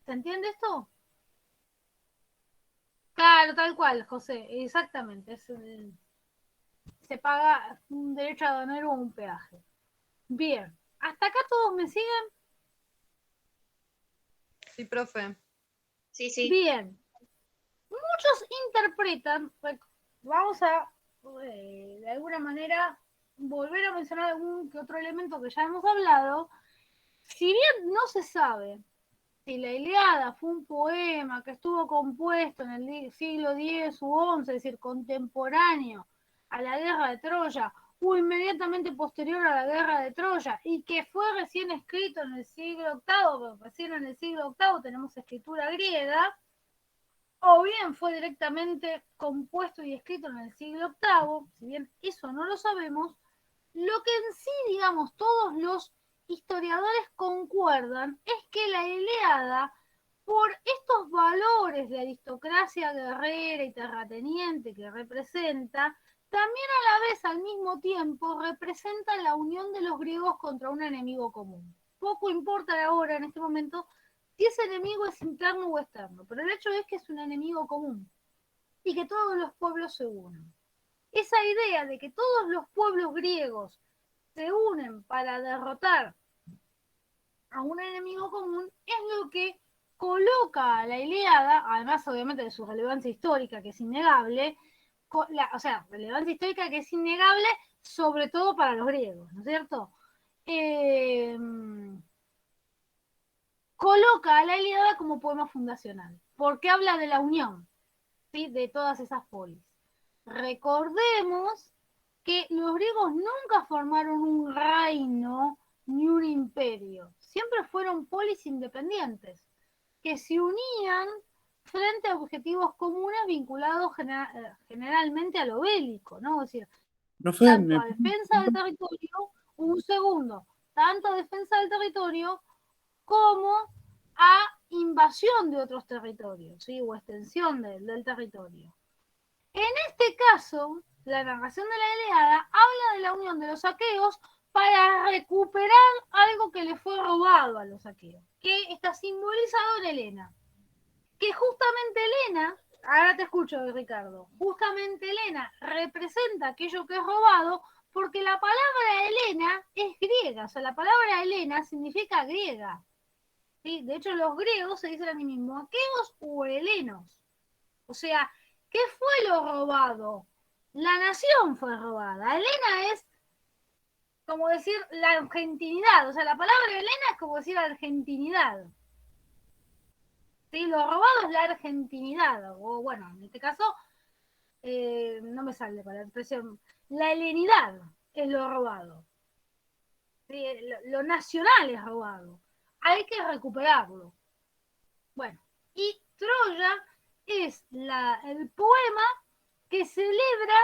¿Se entiende esto? Claro, tal cual, José, exactamente. Se paga un derecho aduanero o un peaje. Bien, ¿hasta acá todos me siguen? Sí, profe. Sí, sí. Bien. Muchos interpretan, vamos a de alguna manera volver a mencionar algún que otro elemento que ya hemos hablado. Si bien no se sabe si la Ilíada fue un poema que estuvo compuesto en el siglo X u XI, es decir, contemporáneo a la guerra de Troya, o inmediatamente posterior a la guerra de Troya, y que fue recién escrito en el siglo VIII, porque recién en el siglo VIII tenemos escritura griega, o bien fue directamente compuesto y escrito en el siglo VIII, si bien eso no lo sabemos, lo que en sí, digamos, todos los historiadores concuerdan es que la Ilíada, por estos valores de aristocracia guerrera y terrateniente que representa, también a la vez, al mismo tiempo, representa la unión de los griegos contra un enemigo común. Poco importa ahora, en este momento, si ese enemigo es interno o externo, pero el hecho es que es un enemigo común y que todos los pueblos se unen. Esa idea de que todos los pueblos griegos se unen para derrotar a un enemigo común es lo que coloca a la Ilíada, además obviamente de su relevancia histórica, que es innegable, o sea, relevancia histórica que es innegable, sobre todo para los griegos, ¿no es cierto? Coloca a la Ilíada como poema fundacional, porque habla de la unión, ¿sí?, de todas esas polis. Recordemos que los griegos nunca formaron un reino ni un imperio, siempre fueron polis independientes, que se unían frente a objetivos comunes vinculados generalmente a lo bélico, ¿no? Es decir, tanto a defensa del territorio, un segundo, tanto a defensa del territorio como a invasión de otros territorios, ¿sí?, o extensión del territorio. En este caso, la narración de la Ilíada habla de la unión de los aqueos para recuperar algo que le fue robado a los aqueos, que está simbolizado en Helena. Que justamente Helena, ahora te escucho, Ricardo, justamente Helena representa aquello que es robado porque la palabra Helena es griega, o sea, la palabra Helena significa griega. ¿Sí? De hecho, los griegos se dicen a sí mismos aqueos o helenos. O sea, ¿qué fue lo robado? La nación fue robada. Helena es como decir la argentinidad, o sea, la palabra Helena es como decir argentinidad. ¿Sí? Lo robado es la argentinidad, o bueno, en este caso, no me sale para la expresión, la helenidad es lo robado. ¿Sí? Lo nacional es robado. Hay que recuperarlo. Bueno, y Troya es el poema que celebra,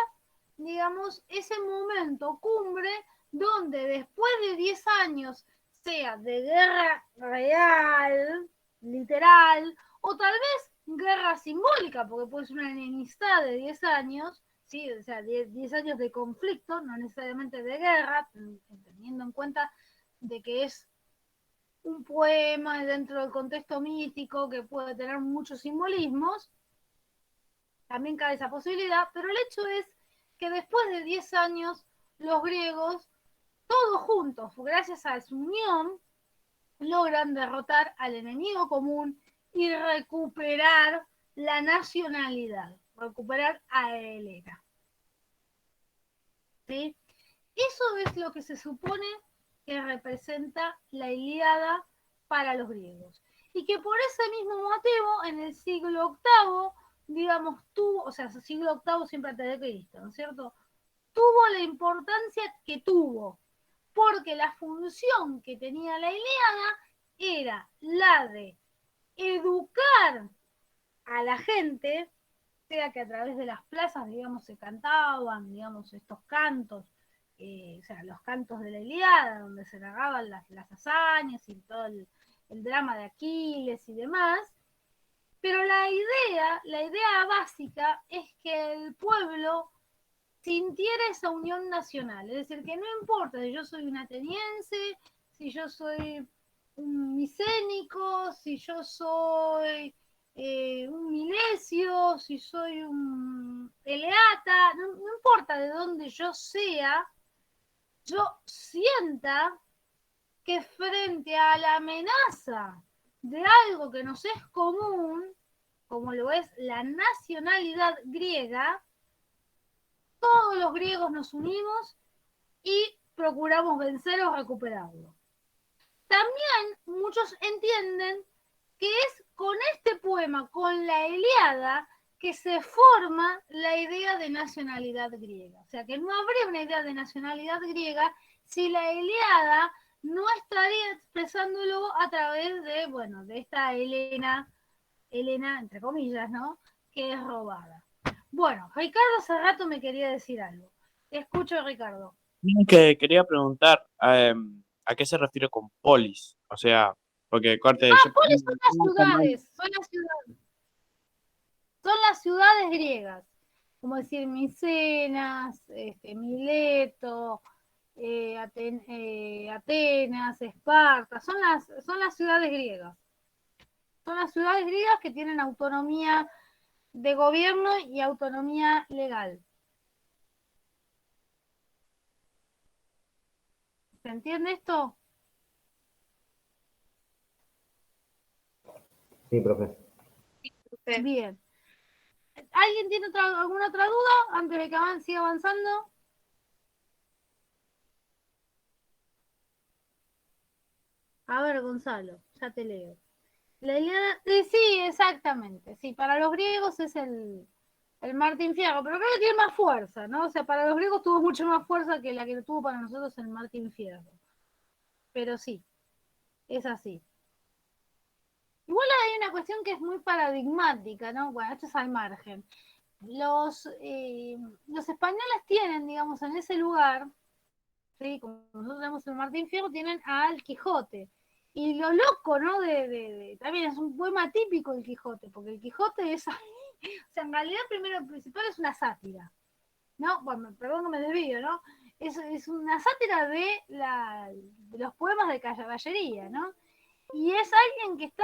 digamos, ese momento cumbre donde después de 10 años, sea de guerra real, literal, o tal vez guerra simbólica, porque puede ser una enemistad de 10 años, ¿sí? O sea, 10 años de conflicto, no necesariamente de guerra, teniendo en cuenta de que es un poema dentro del contexto místico que puede tener muchos simbolismos, también cabe esa posibilidad, pero el hecho es que después de 10 años los griegos, todos juntos, gracias a su unión, logran derrotar al enemigo común y recuperar la nacionalidad, recuperar a Helena. ¿Sí? Eso es lo que se supone que representa la Ilíada para los griegos. Y que por ese mismo motivo, en el siglo VIII, digamos, tuvo, o sea, el siglo VIII siempre antes de Cristo, ¿no es cierto?, tuvo la importancia que tuvo, porque la función que tenía la Ilíada era la de educar a la gente, sea que a través de las plazas, digamos, se cantaban, digamos, estos cantos, o sea, los cantos de la Ilíada, donde se narraban las hazañas y todo el drama de Aquiles y demás, pero la idea básica es que el pueblo sintiera esa unión nacional, es decir, que no importa si yo soy un ateniense, si yo soy un micénico, si yo soy un milesio, si soy un eleata, no importa de dónde yo sea, yo sienta que frente a la amenaza de algo que nos es común, como lo es la nacionalidad griega, todos los griegos nos unimos y procuramos vencer o recuperarlo. También muchos entienden que es con este poema, con la Ilíada, que se forma la idea de nacionalidad griega. O sea, que no habría una idea de nacionalidad griega si la Ilíada no estaría expresándolo a través de, bueno, de esta Helena, entre comillas, ¿no?, que es robada. Bueno, Ricardo hace rato me quería decir algo. Te escucho, Ricardo. Que quería preguntar, ¿a qué se refiere con polis? O sea, porque corte... Polis son las ciudades, son las ciudades griegas, como decir Micenas, Mileto, Atenas, Esparta, son las ciudades griegas. Son las ciudades griegas que tienen autonomía de gobierno y autonomía legal. ¿Se entiende esto? Sí, profe. Sí. Bien. ¿Alguien tiene alguna otra duda antes de que siga avanzando? A ver, Gonzalo, ya te leo. La Ilíada, sí, exactamente. Sí, para los griegos es el Martín Fierro, pero creo que tiene más fuerza, ¿no? O sea, para los griegos tuvo mucho más fuerza que la que tuvo para nosotros el Martín Fierro. Pero sí, es así. Igual hay una cuestión que es muy paradigmática, ¿no? Bueno, esto es al margen. Los españoles tienen, digamos, en ese lugar, ¿sí? Como nosotros tenemos el Martín Fierro, tienen al Quijote. Y lo loco, ¿no? También es un poema típico el Quijote, porque el Quijote es, o sea, en realidad primero principal es una sátira, ¿no? Bueno, perdón que me desvío, ¿no? Es una sátira de los poemas de caballería, ¿no? Y es alguien que está,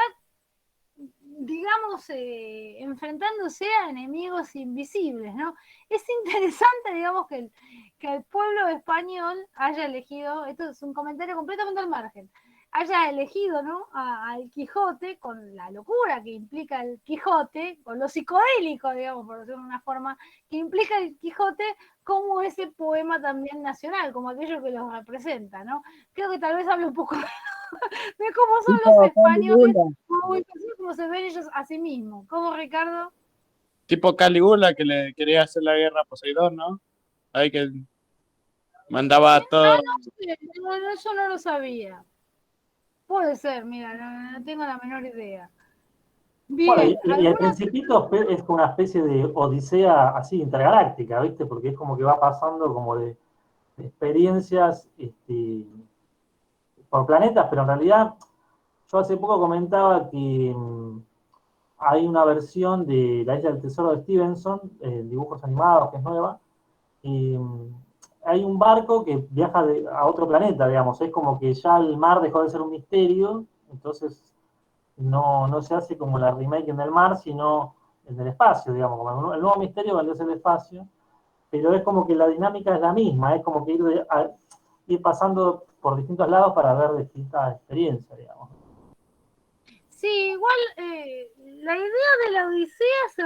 digamos, enfrentándose a enemigos invisibles, ¿no? Es interesante, digamos, que el pueblo español haya elegido, esto es un comentario completamente al margen, haya elegido, ¿no? Al Quijote, con la locura que implica el Quijote, con lo psicodélico, digamos, por decirlo de una forma, que implica el Quijote como ese poema también nacional, como aquello que los representa, ¿no? Creo que tal vez hable un poco de cómo son los españoles, cómo se ven ellos a sí mismos. ¿Cómo, Ricardo? Tipo Calígula que le quería hacer la guerra a Poseidón, ¿no? Ahí que mandaba a todo. No, eso no lo sabía. Puede ser, mira, no tengo la menor idea. Bueno, Bien, y el Principito es como una especie de odisea así intergaláctica, ¿viste? Porque es como que va pasando como de experiencias por planetas, pero en realidad yo hace poco comentaba que hay una versión de La Isla del Tesoro de Stevenson, dibujos animados, que es nueva, y hay un barco que viaja a otro planeta, digamos, es como que ya el mar dejó de ser un misterio, entonces no se hace como la remake en el mar, sino en el espacio, digamos, como el nuevo misterio vendría a ser el espacio, pero es como que la dinámica es la misma, es como que ir pasando por distintos lados para ver distintas experiencias, digamos. Sí, igual la idea de la Odisea es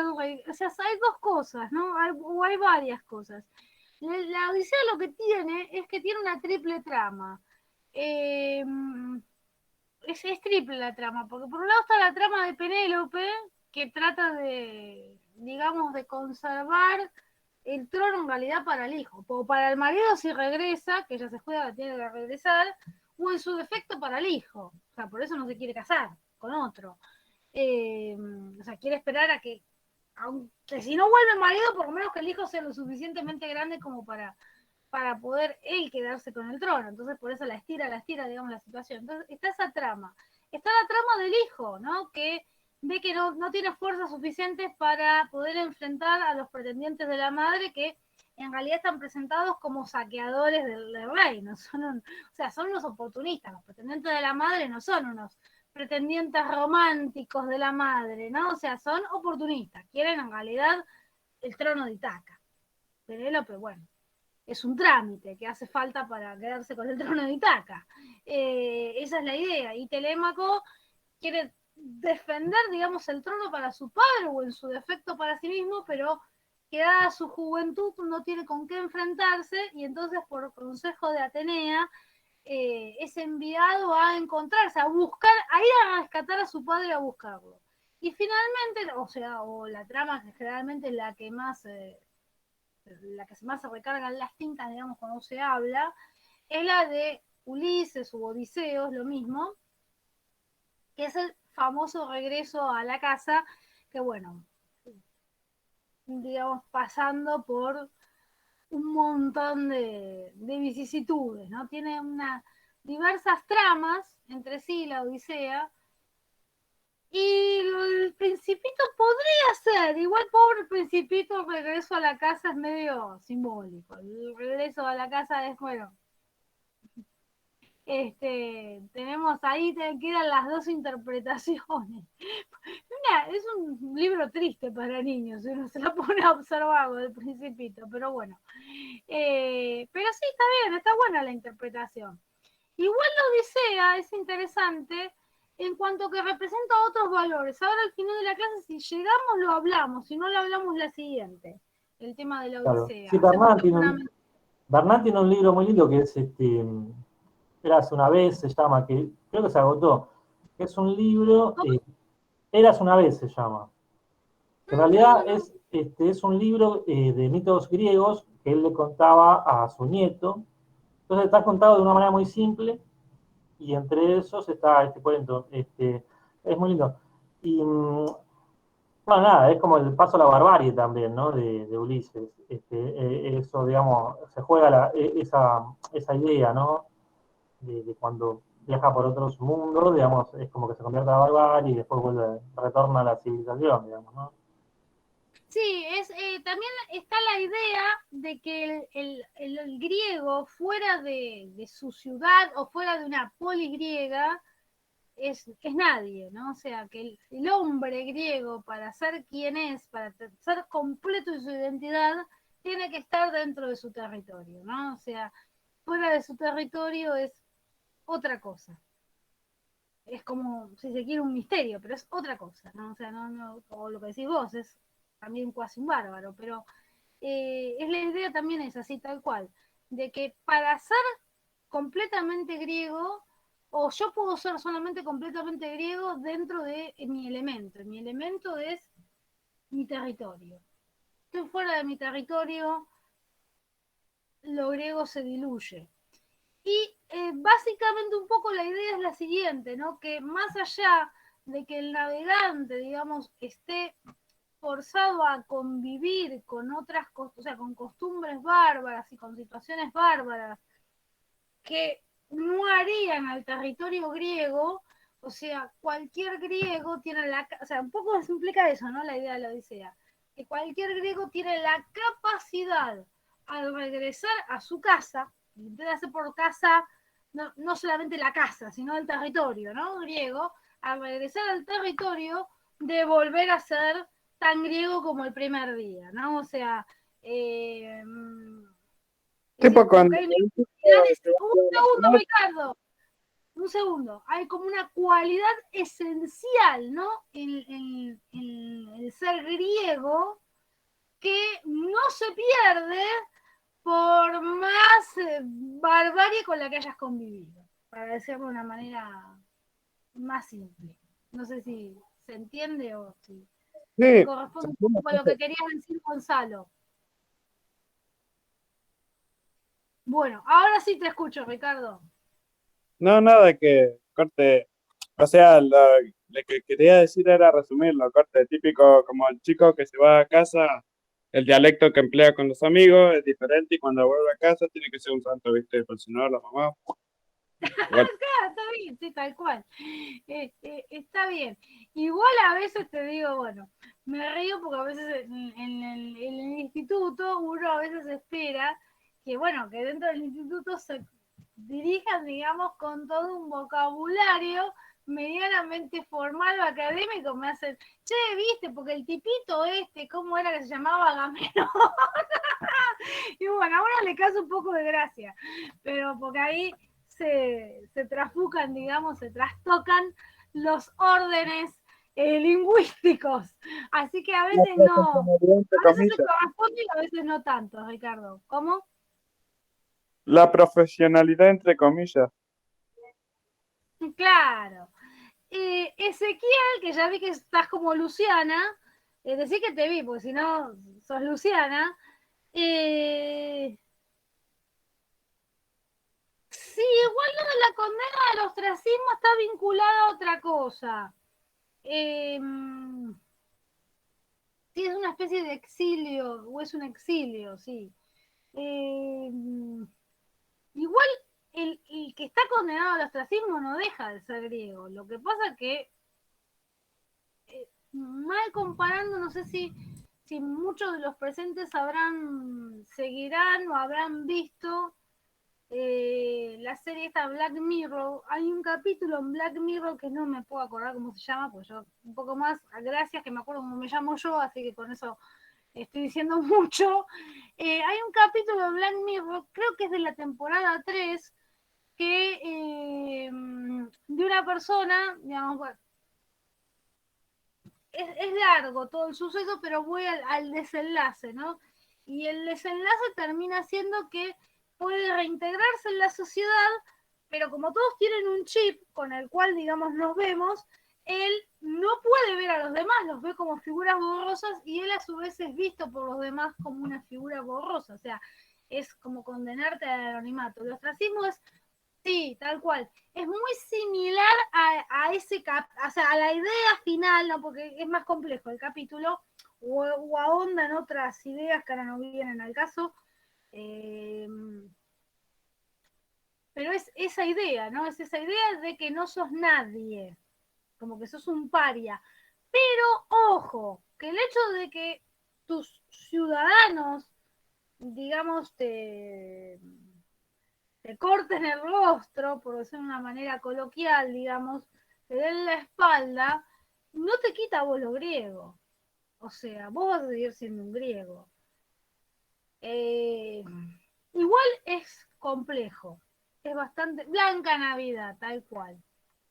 o sea, hay dos cosas, ¿no? Hay varias cosas. La Odisea lo que tiene es que tiene una triple trama. Eh, es triple la trama, porque por un lado está la trama de Penélope, que trata de, digamos, de conservar el trono en realidad para el hijo, o para el marido si regresa, que ella se juega, la tiene que regresar, o en su defecto para el hijo, o sea, por eso no se quiere casar con otro. O sea, quiere esperar a que, aunque si no vuelve el marido, por lo menos que el hijo sea lo suficientemente grande como para poder él quedarse con el trono. Entonces, por eso la estira, digamos, la situación. Entonces, está esa trama. Está la trama del hijo, ¿no? Que ve que no tiene fuerzas suficientes para poder enfrentar a los pretendientes de la madre que en realidad están presentados como saqueadores del reino. O sea, son unos oportunistas. Los pretendientes de la madre no son unos pretendientes románticos de la madre, ¿no? O sea, son oportunistas. Quieren en realidad el trono de Itaca. Penélope, bueno, es un trámite que hace falta para quedarse con el trono de Itaca. Esa es la idea. Y Telémaco quiere defender, digamos, el trono para su padre o en su defecto para sí mismo, pero que dada su juventud no tiene con qué enfrentarse y entonces por consejo de Atenea es enviado a encontrarse, a buscar, a ir a rescatar a su padre a buscarlo. Y finalmente, o sea, o la trama que generalmente es la que más se recargan las tintas, digamos, cuando se habla, es la de Ulises u Odiseo, es lo mismo, que es el famoso regreso a la casa, que bueno, digamos, pasando por un montón de vicisitudes, ¿no? Tiene diversas tramas entre sí, la Odisea, y el Principito podría ser, igual pobre Principito, el regreso a la casa es medio simbólico. El regreso a la casa es, bueno, tenemos ahí, te quedan las dos interpretaciones. Es un libro triste para niños, uno se lo pone a observar del Principito, pero bueno. Pero sí, está bien, está buena la interpretación. Igual la Odisea es interesante en cuanto que representa otros valores. Ahora al final de la clase, si llegamos, lo hablamos, si no lo hablamos la siguiente, el tema de la Claro. Odisea. Sí, Bernard tiene un libro muy lindo que es Eras una vez, se llama, que creo que se agotó. Es un libro, Eras una vez se llama. Que en realidad es un libro de mitos griegos que él le contaba a su nieto. Entonces está contado de una manera muy simple y entre esos está este cuento. Es muy lindo. Y bueno, nada, es como el paso a la barbarie también, ¿no? De Ulises. Eso, digamos, se juega esa idea, ¿no? De cuando viaja por otros mundos, digamos, es como que se convierte a la barbarie y después retorna a la civilización, digamos, ¿no? Sí, también está la idea de que el griego fuera de su ciudad o fuera de una polis griega es nadie, ¿no? O sea, que el hombre griego para ser quien es, para ser completo en su identidad, tiene que estar dentro de su territorio, ¿no? O sea, fuera de su territorio es otra cosa. Es como, si se quiere, un misterio, pero es otra cosa, ¿no? O sea, no, o lo que decís vos, es también casi un bárbaro, pero es la idea también es así, tal cual, de que para ser completamente griego, o yo puedo ser solamente completamente griego dentro de mi elemento. Mi elemento es mi territorio. Estoy fuera de mi territorio, lo griego se diluye. Y básicamente un poco la idea es la siguiente, ¿no? Que más allá de que el navegante, digamos, esté forzado a convivir con otras cosas, o sea, con costumbres bárbaras y con situaciones bárbaras que no harían al territorio griego, o sea, cualquier griego tiene o sea, un poco se implica eso, ¿no? La idea de la Odisea, que cualquier griego tiene la capacidad al regresar a su casa, entiéndase por casa, no solamente la casa, sino el territorio, ¿no? Griego, al regresar al territorio, de volver a ser tan griego como el primer día, ¿no? O sea, Tipo como con... que hay un segundo, Ricardo, un segundo. Hay como una cualidad esencial, ¿no? En el ser griego que no se pierde por más barbarie con la que hayas convivido, para decirlo de una manera más simple. No sé si se entiende o si Sí, corresponde un poco a lo que querías decir, Gonzalo. Bueno, ahora sí te escucho, Ricardo. no, nada que corte. O sea, lo que quería decir era resumirlo, corte típico como el chico que se va a casa, el dialecto que emplea con los amigos es diferente y cuando vuelve a casa tiene que ser un santo, ¿viste? Por si no, la mamá. Igual. Está bien, sí, tal cual. Está bien. Igual a veces te digo, bueno, me río porque a veces en el instituto uno a veces espera que, bueno, que dentro del instituto se dirijan, digamos, con todo un vocabulario medianamente formal o académico. Me hacen, che, viste, porque el tipito ¿cómo era que se llamaba? Agamenón. Y bueno, a uno le causa un poco de gracia, pero porque ahí se trafucan, digamos, se trastocan los órdenes lingüísticos. Así que a veces no, a veces se corresponde y a veces no tanto, Ricardo. ¿Cómo? La profesionalidad entre comillas. Claro. Ezequiel, que ya vi que estás como Luciana, decí que te vi, porque si no sos Luciana. Sí, igual lo de la condena del ostracismo está vinculada a otra cosa. Sí, es una especie de exilio, o es un exilio, sí. Igual el que está condenado al ostracismo no deja de ser griego. Lo que pasa es que, mal comparando, no sé si muchos de los presentes seguirán o habrán visto la serie esta Black Mirror. Hay un capítulo en Black Mirror que no me puedo acordar cómo se llama, pues yo un poco más, gracias que me acuerdo cómo me llamo yo, así que con eso estoy diciendo mucho. Hay un capítulo de Black Mirror, creo que es de la temporada 3, que de una persona, digamos, bueno, es largo todo el suceso, pero voy al desenlace, ¿no? Y el desenlace termina siendo que puede reintegrarse en la sociedad, pero como todos tienen un chip con el cual, digamos, nos vemos, él no puede ver a los demás, los ve como figuras borrosas y él a su vez es visto por los demás como una figura borrosa, o sea, es como condenarte al anonimato. El ostracismo es, sí, tal cual, es muy similar a ese o sea, a la idea final, ¿no? Porque es más complejo el capítulo, o ahonda en otras ideas que ahora no vienen al caso, pero es esa idea, ¿no? Es esa idea de que no sos nadie, como que sos un paria. Pero, ojo, que el hecho de que tus ciudadanos, digamos, te corten el rostro, por decirlo de una manera coloquial, digamos, te den la espalda, no te quita a vos lo griego. O sea, vos vas a seguir siendo un griego. Igual es complejo. Es bastante... Blanca Navidad, tal cual.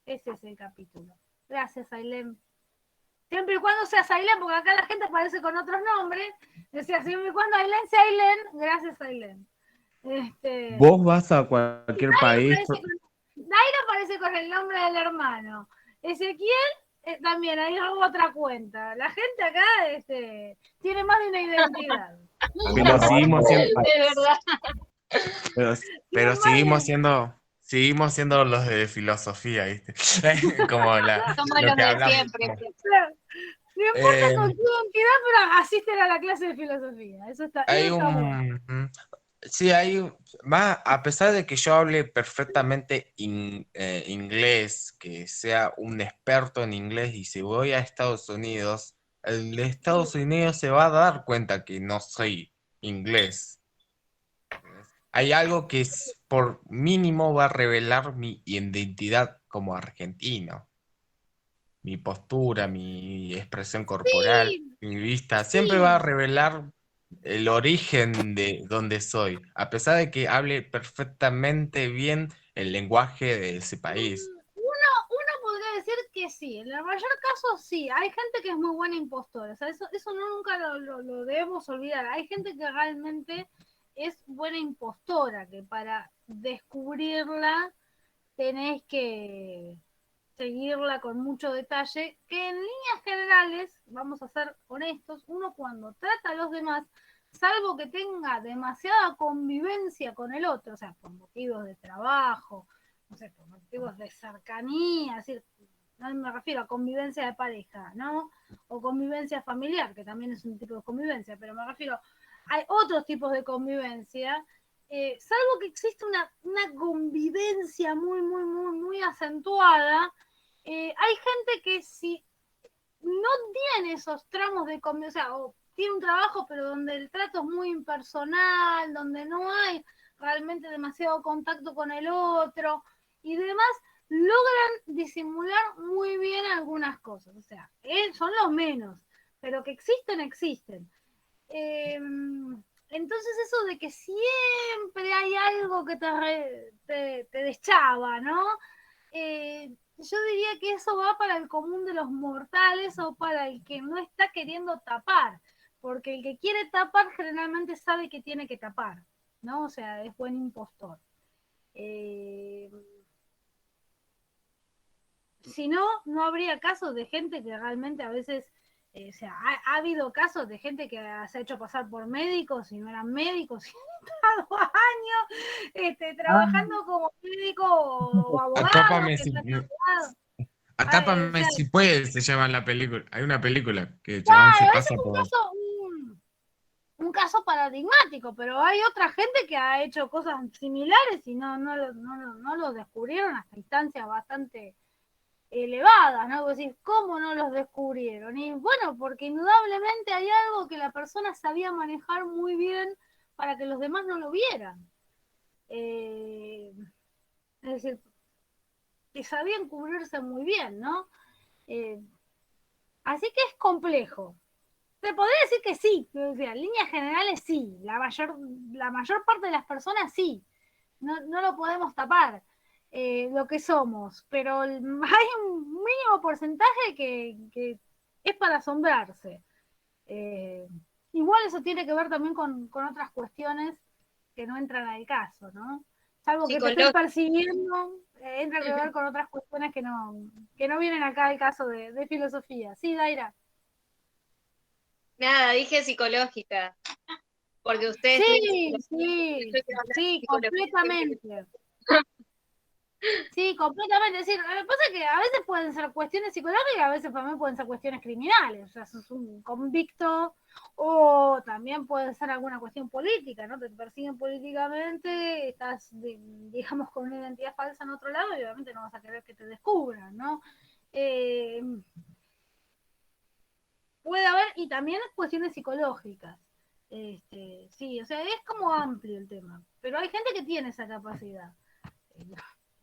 Ese es el capítulo. Gracias, Ailén. Siempre y cuando sea Ailén, porque acá la gente aparece con otros nombres. Decía, siempre y cuando Ailén sea Ailén, gracias, Ailén. Vos vas a cualquier país. Dairo aparece con el nombre del hermano. Ezequiel también, ahí hago otra cuenta. La gente acá tiene más de una identidad. Pero seguimos siendo, De verdad. pero seguimos siendo los de filosofía, ¿viste? Como Somos lo los que de hablamos. siempre. Claro. No importa Eh, con tu identidad, pero asisten a la clase de filosofía. Eso está bueno. Sí, más, a pesar de que yo hable perfectamente inglés, que sea un experto en inglés, y si voy a Estados Unidos, el de Estados Unidos se va a dar cuenta que no soy inglés. Hay algo que por mínimo va a revelar mi identidad como argentino. Mi postura, mi expresión corporal, Sí, mi vista, siempre va a sí. revelar el origen de donde soy, a pesar de que hable perfectamente bien el lenguaje de ese país. Uno podría decir que sí, en el mayor caso sí, hay gente que es muy buena impostora, o sea, eso no, nunca lo debemos olvidar, hay gente que realmente es buena impostora, que para descubrirla tenés que seguirla con mucho detalle, que en líneas generales, vamos a ser honestos, uno cuando trata a los demás, salvo que tenga demasiada convivencia con el otro, o sea, por motivos de trabajo, no sé, por motivos de cercanía, es decir, no me refiero a convivencia de pareja, ¿no? O convivencia familiar, que también es un tipo de convivencia, pero me refiero, hay otros tipos de convivencia, salvo que existe una convivencia muy acentuada, hay gente que si no tiene esos tramos de convivencia, o tiene un trabajo pero donde el trato es muy impersonal, donde no hay realmente demasiado contacto con el otro y demás, logran disimular muy bien algunas cosas. O sea, son los menos, pero que existen, existen. Entonces eso de que siempre hay algo que te deschaba, ¿no? Yo diría que eso va para el común de los mortales o para el que no está queriendo tapar, porque el que quiere tapar generalmente sabe que tiene que tapar, ¿no? O sea, es buen impostor. Si no, no habría casos de gente que realmente a veces, o sea, ha habido casos de gente que se ha hecho pasar por médicos y no eran médicos y han estado años trabajando como médico o abogado. Atápame Que si, no es abogado. Atápame O sea, si puedes, se llama la película. Hay una película que el chabón se claro, ese pasa es por... un caso paradigmático, pero hay otra gente que ha hecho cosas similares y no lo descubrieron hasta instancias bastante elevadas, ¿no? Vos decís, ¿cómo no los descubrieron? Y bueno, porque indudablemente hay algo que la persona sabía manejar muy bien para que los demás no lo vieran. Es decir, que sabían cubrirse muy bien, ¿no? Así que es complejo. Se podría decir que sí, o sea, en líneas generales sí, la mayor parte de las personas sí, no lo podemos tapar. lo que somos, pero hay un mínimo porcentaje que es para asombrarse. Igual eso tiene que ver también con otras cuestiones que no entran al caso, ¿no? Salvo que te estés Psicológico. persiguiendo, entra que ver con otras cuestiones que no vienen acá al caso de filosofía. Sí, Daira. Nada, dije psicológica, porque ustedes Sí, estudian sí, sí, psicología. completamente. Sí, completamente. Es decir, lo que pasa es que a veces pueden ser cuestiones psicológicas, a veces también pueden ser cuestiones criminales. O sea, sos un convicto, o también puede ser alguna cuestión política, ¿no? Te persiguen políticamente, estás, digamos, con una identidad falsa en otro lado y obviamente no vas a querer que te descubran, ¿no? Eh, puede haber, y también cuestiones psicológicas. Sí, o sea, es como amplio el tema, pero hay gente que tiene esa capacidad.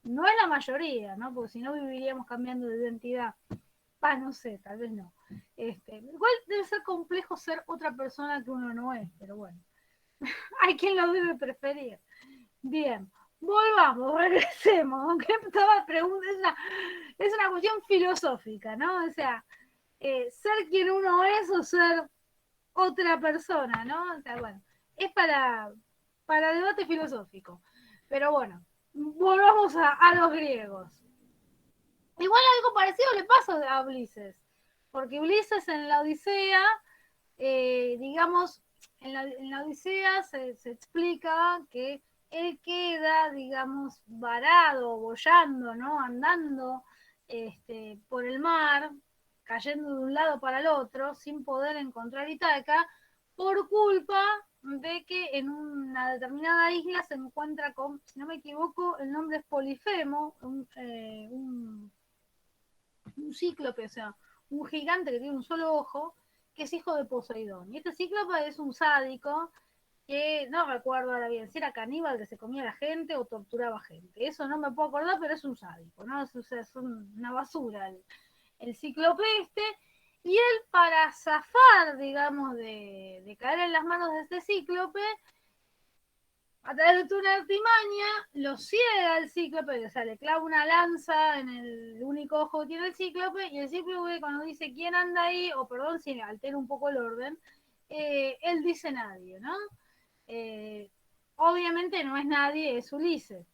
No es la mayoría, ¿no? Porque si no viviríamos cambiando de identidad. No sé, tal vez no. Igual debe ser complejo ser otra persona que uno no es, pero bueno. Hay quien lo debe preferir. Bien, volvamos, regresemos. Aunque estaba preguntando, es una cuestión filosófica, ¿no? O sea, ser quien uno es o ser otra persona, ¿no? O sea, bueno, es para debate filosófico. Pero bueno, volvamos a los griegos. Igual algo parecido le pasa a Ulises, porque Ulises en la Odisea, digamos, en la Odisea se explica que él queda, digamos, varado, boyando, ¿no? Andando por el mar, cayendo de un lado para el otro, sin poder encontrar Ítaca, por culpa de que en una determinada isla se encuentra con, si no me equivoco, el nombre es Polifemo, un cíclope, o sea, un gigante que tiene un solo ojo, que es hijo de Poseidón. Y este cíclope es un sádico que no recuerdo ahora bien si era caníbal que se comía a la gente o torturaba gente. Eso no me puedo acordar, pero es un sádico, ¿no? O sea, es una basura el cíclope este. Y él, para zafar, digamos, de caer en las manos de este cíclope, a través de una artimaña, lo ciega el cíclope, o sea, le clava una lanza en el único ojo que tiene el cíclope, y el cíclope cuando dice quién anda ahí, o perdón si altera un poco el orden, él dice nadie, ¿no? Obviamente no es nadie, es Ulises,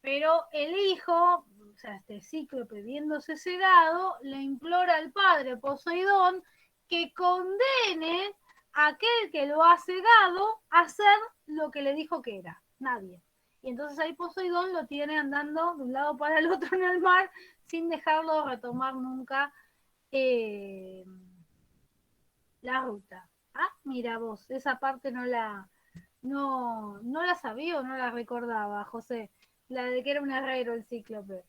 pero el hijo, o sea, este cíclope viéndose cegado, le implora al padre Poseidón que condene a aquel que lo ha cegado a hacer lo que le dijo que era, nadie. Y entonces ahí Poseidón lo tiene andando de un lado para el otro en el mar sin dejarlo retomar nunca la ruta. Mira vos, esa parte no la sabía o no la recordaba, José, la de que era un herrero el cíclope.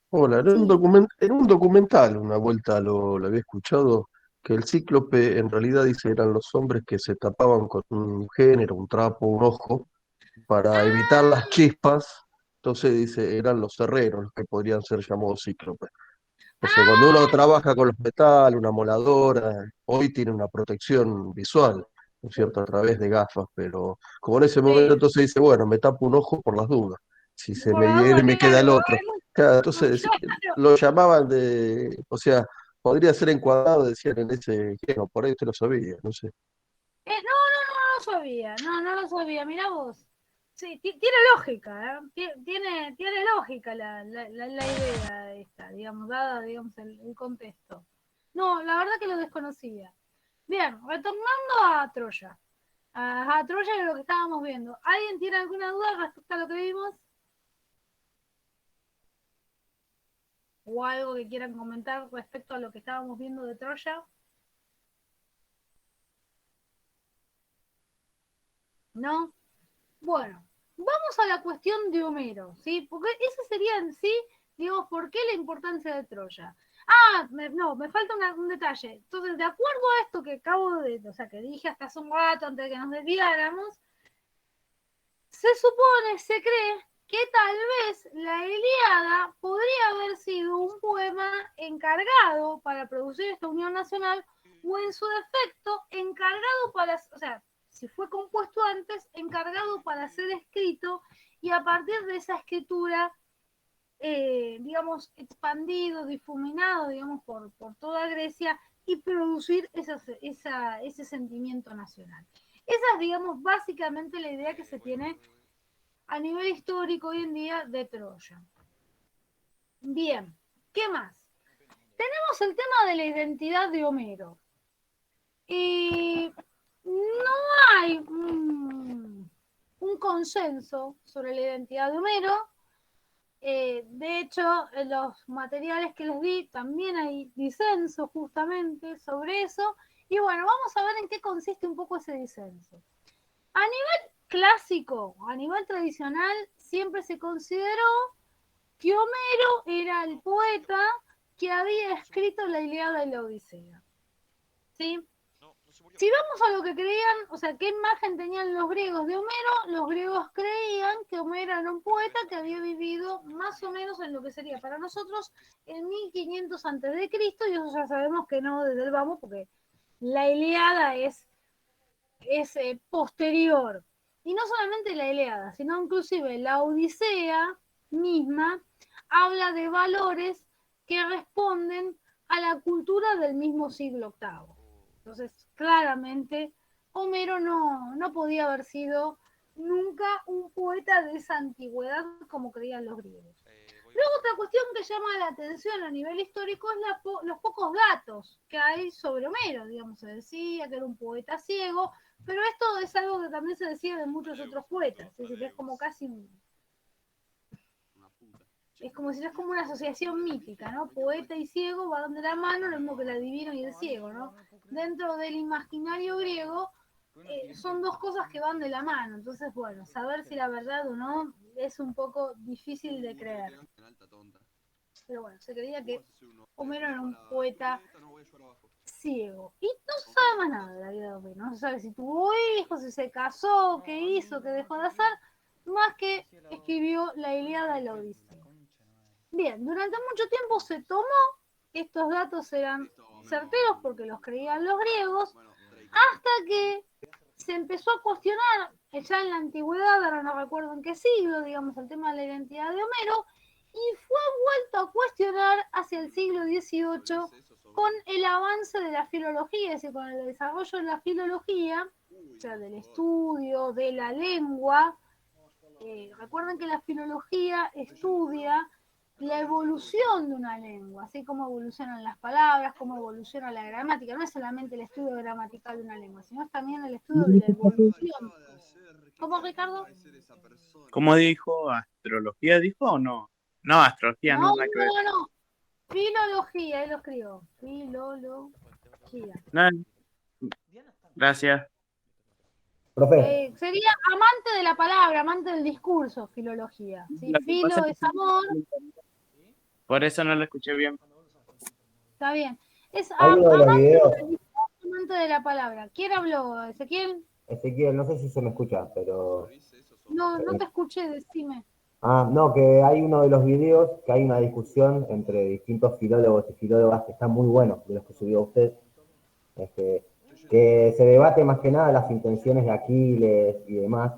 Hola, Sí. en un documental, una vuelta lo había escuchado, que el cíclope en realidad dice eran los hombres que se tapaban con un género, un trapo, un ojo, para evitar las chispas. Entonces dice, eran los herreros los que podrían ser llamados cíclopes. O sea, cuando uno ¡Ah! trabaja con los metales, una moladora, hoy tiene una protección visual, ¿no es cierto? A través de gafas, pero como en ese momento Sí, entonces dice, bueno, me tapo un ojo por las dudas, si se por me la viene duda, me queda el claro. otro. Claro, entonces Claro. lo llamaban de, o sea, podría ser encuadrado, decían en ese género, por ahí usted lo sabía, no sé. No lo sabía, no lo sabía, mira vos. Sí, tiene lógica, ¿eh? Tiene lógica la idea esta, digamos, dada, digamos, el contexto. No, la verdad que lo desconocía. Bien, retornando a Troya. A Troya de lo que estábamos viendo. ¿Alguien tiene alguna duda respecto a lo que vimos? ¿O algo que quieran comentar respecto a lo que estábamos viendo de Troya? ¿No? Bueno, vamos a la cuestión de Homero, ¿sí? Porque ese sería en sí, digamos, ¿por qué la importancia de Troya? Me falta un detalle. Entonces, de acuerdo a esto que acabo de, o sea, que dije hasta hace un rato antes de que nos desviáramos, se supone, se cree que tal vez la Ilíada podría haber sido un poema encargado para producir esta unión nacional o en su defecto encargado para, o sea, si fue compuesto antes, encargado para ser escrito y a partir de esa escritura digamos, expandido, difuminado, digamos, por toda Grecia y producir ese sentimiento nacional. Esa es, digamos, básicamente la idea que se tiene a nivel histórico hoy en día de Troya. Bien, ¿qué más? Tenemos el tema de la identidad de Homero. Y no hay un consenso sobre la identidad de Homero. De hecho, en los materiales que les di también hay disenso justamente sobre eso. Y bueno, vamos a ver en qué consiste un poco ese disenso. A nivel clásico, a nivel tradicional, siempre se consideró que Homero era el poeta que había escrito la Ilíada y la Odisea. ¿Sí? Si vamos a lo que creían, o sea, qué imagen tenían los griegos de Homero, los griegos creían que Homero era un poeta que había vivido más o menos en lo que sería para nosotros en 1500 a.C., y eso ya sabemos que no desde el vamos, porque la Ilíada es posterior. Y no solamente la Ilíada, sino inclusive la Odisea misma habla de valores que responden a la cultura del mismo siglo VIII. Entonces, claramente, Homero no podía haber sido nunca un poeta de esa antigüedad como creían los griegos. Luego, otra cuestión que llama la atención a nivel histórico es los pocos datos que hay sobre Homero. Digamos, se decía que era un poeta ciego, pero esto es algo que también se decía de muchos otros poetas. Es decir, es como casi es como si es como una asociación mítica, ¿no? Poeta y ciego van de la mano, lo mismo que el adivino y el ciego, ¿no? Dentro del imaginario griego son dos cosas que van de la mano. Entonces, bueno, saber si la verdad o no es un poco difícil de creer. Pero bueno, se creía que Homero era un poeta ciego. Y no se sabe más nada de la vida de Homero. No se sabe si tuvo hijos, si se casó, qué hizo, qué dejó de hacer, más que escribió la Ilíada y la Odisea. Bien, durante mucho tiempo se tomó que estos datos eran certeros porque los creían los griegos, hasta que se empezó a cuestionar ya en la antigüedad, ahora no recuerdo en qué siglo, digamos, el tema de la identidad de Homero, y fue vuelto a cuestionar hacia el siglo XVIII con el avance de la filología, es decir, con el desarrollo de la filología, o sea, del estudio de la lengua. Recuerden que la filología estudia la evolución de una lengua, así como evolucionan las palabras, cómo evoluciona la gramática. No es solamente el estudio gramatical de una lengua, sino también el estudio de la evolución. ¿Cómo, Ricardo? ¿Cómo dijo? ¿Astrología dijo o no? No, astrología no, nada que ver. No. Filología, él lo escribió. Filología. No, gracias. Profe, Sería amante de la palabra, amante del discurso, filología. ¿Sí? Lo que Filo pasa es amor. Por eso no lo escuché bien. Está bien. Es hay uno de los amante videos, del discurso, amante de la palabra. ¿Quién habló, Ezequiel? Ezequiel, no sé si se me escucha, pero... No te escuché, decime. No, que hay uno de los videos que hay una discusión entre distintos filólogos y filólogas que está muy bueno, de los que subió usted, que se debate más que nada las intenciones de Aquiles y demás,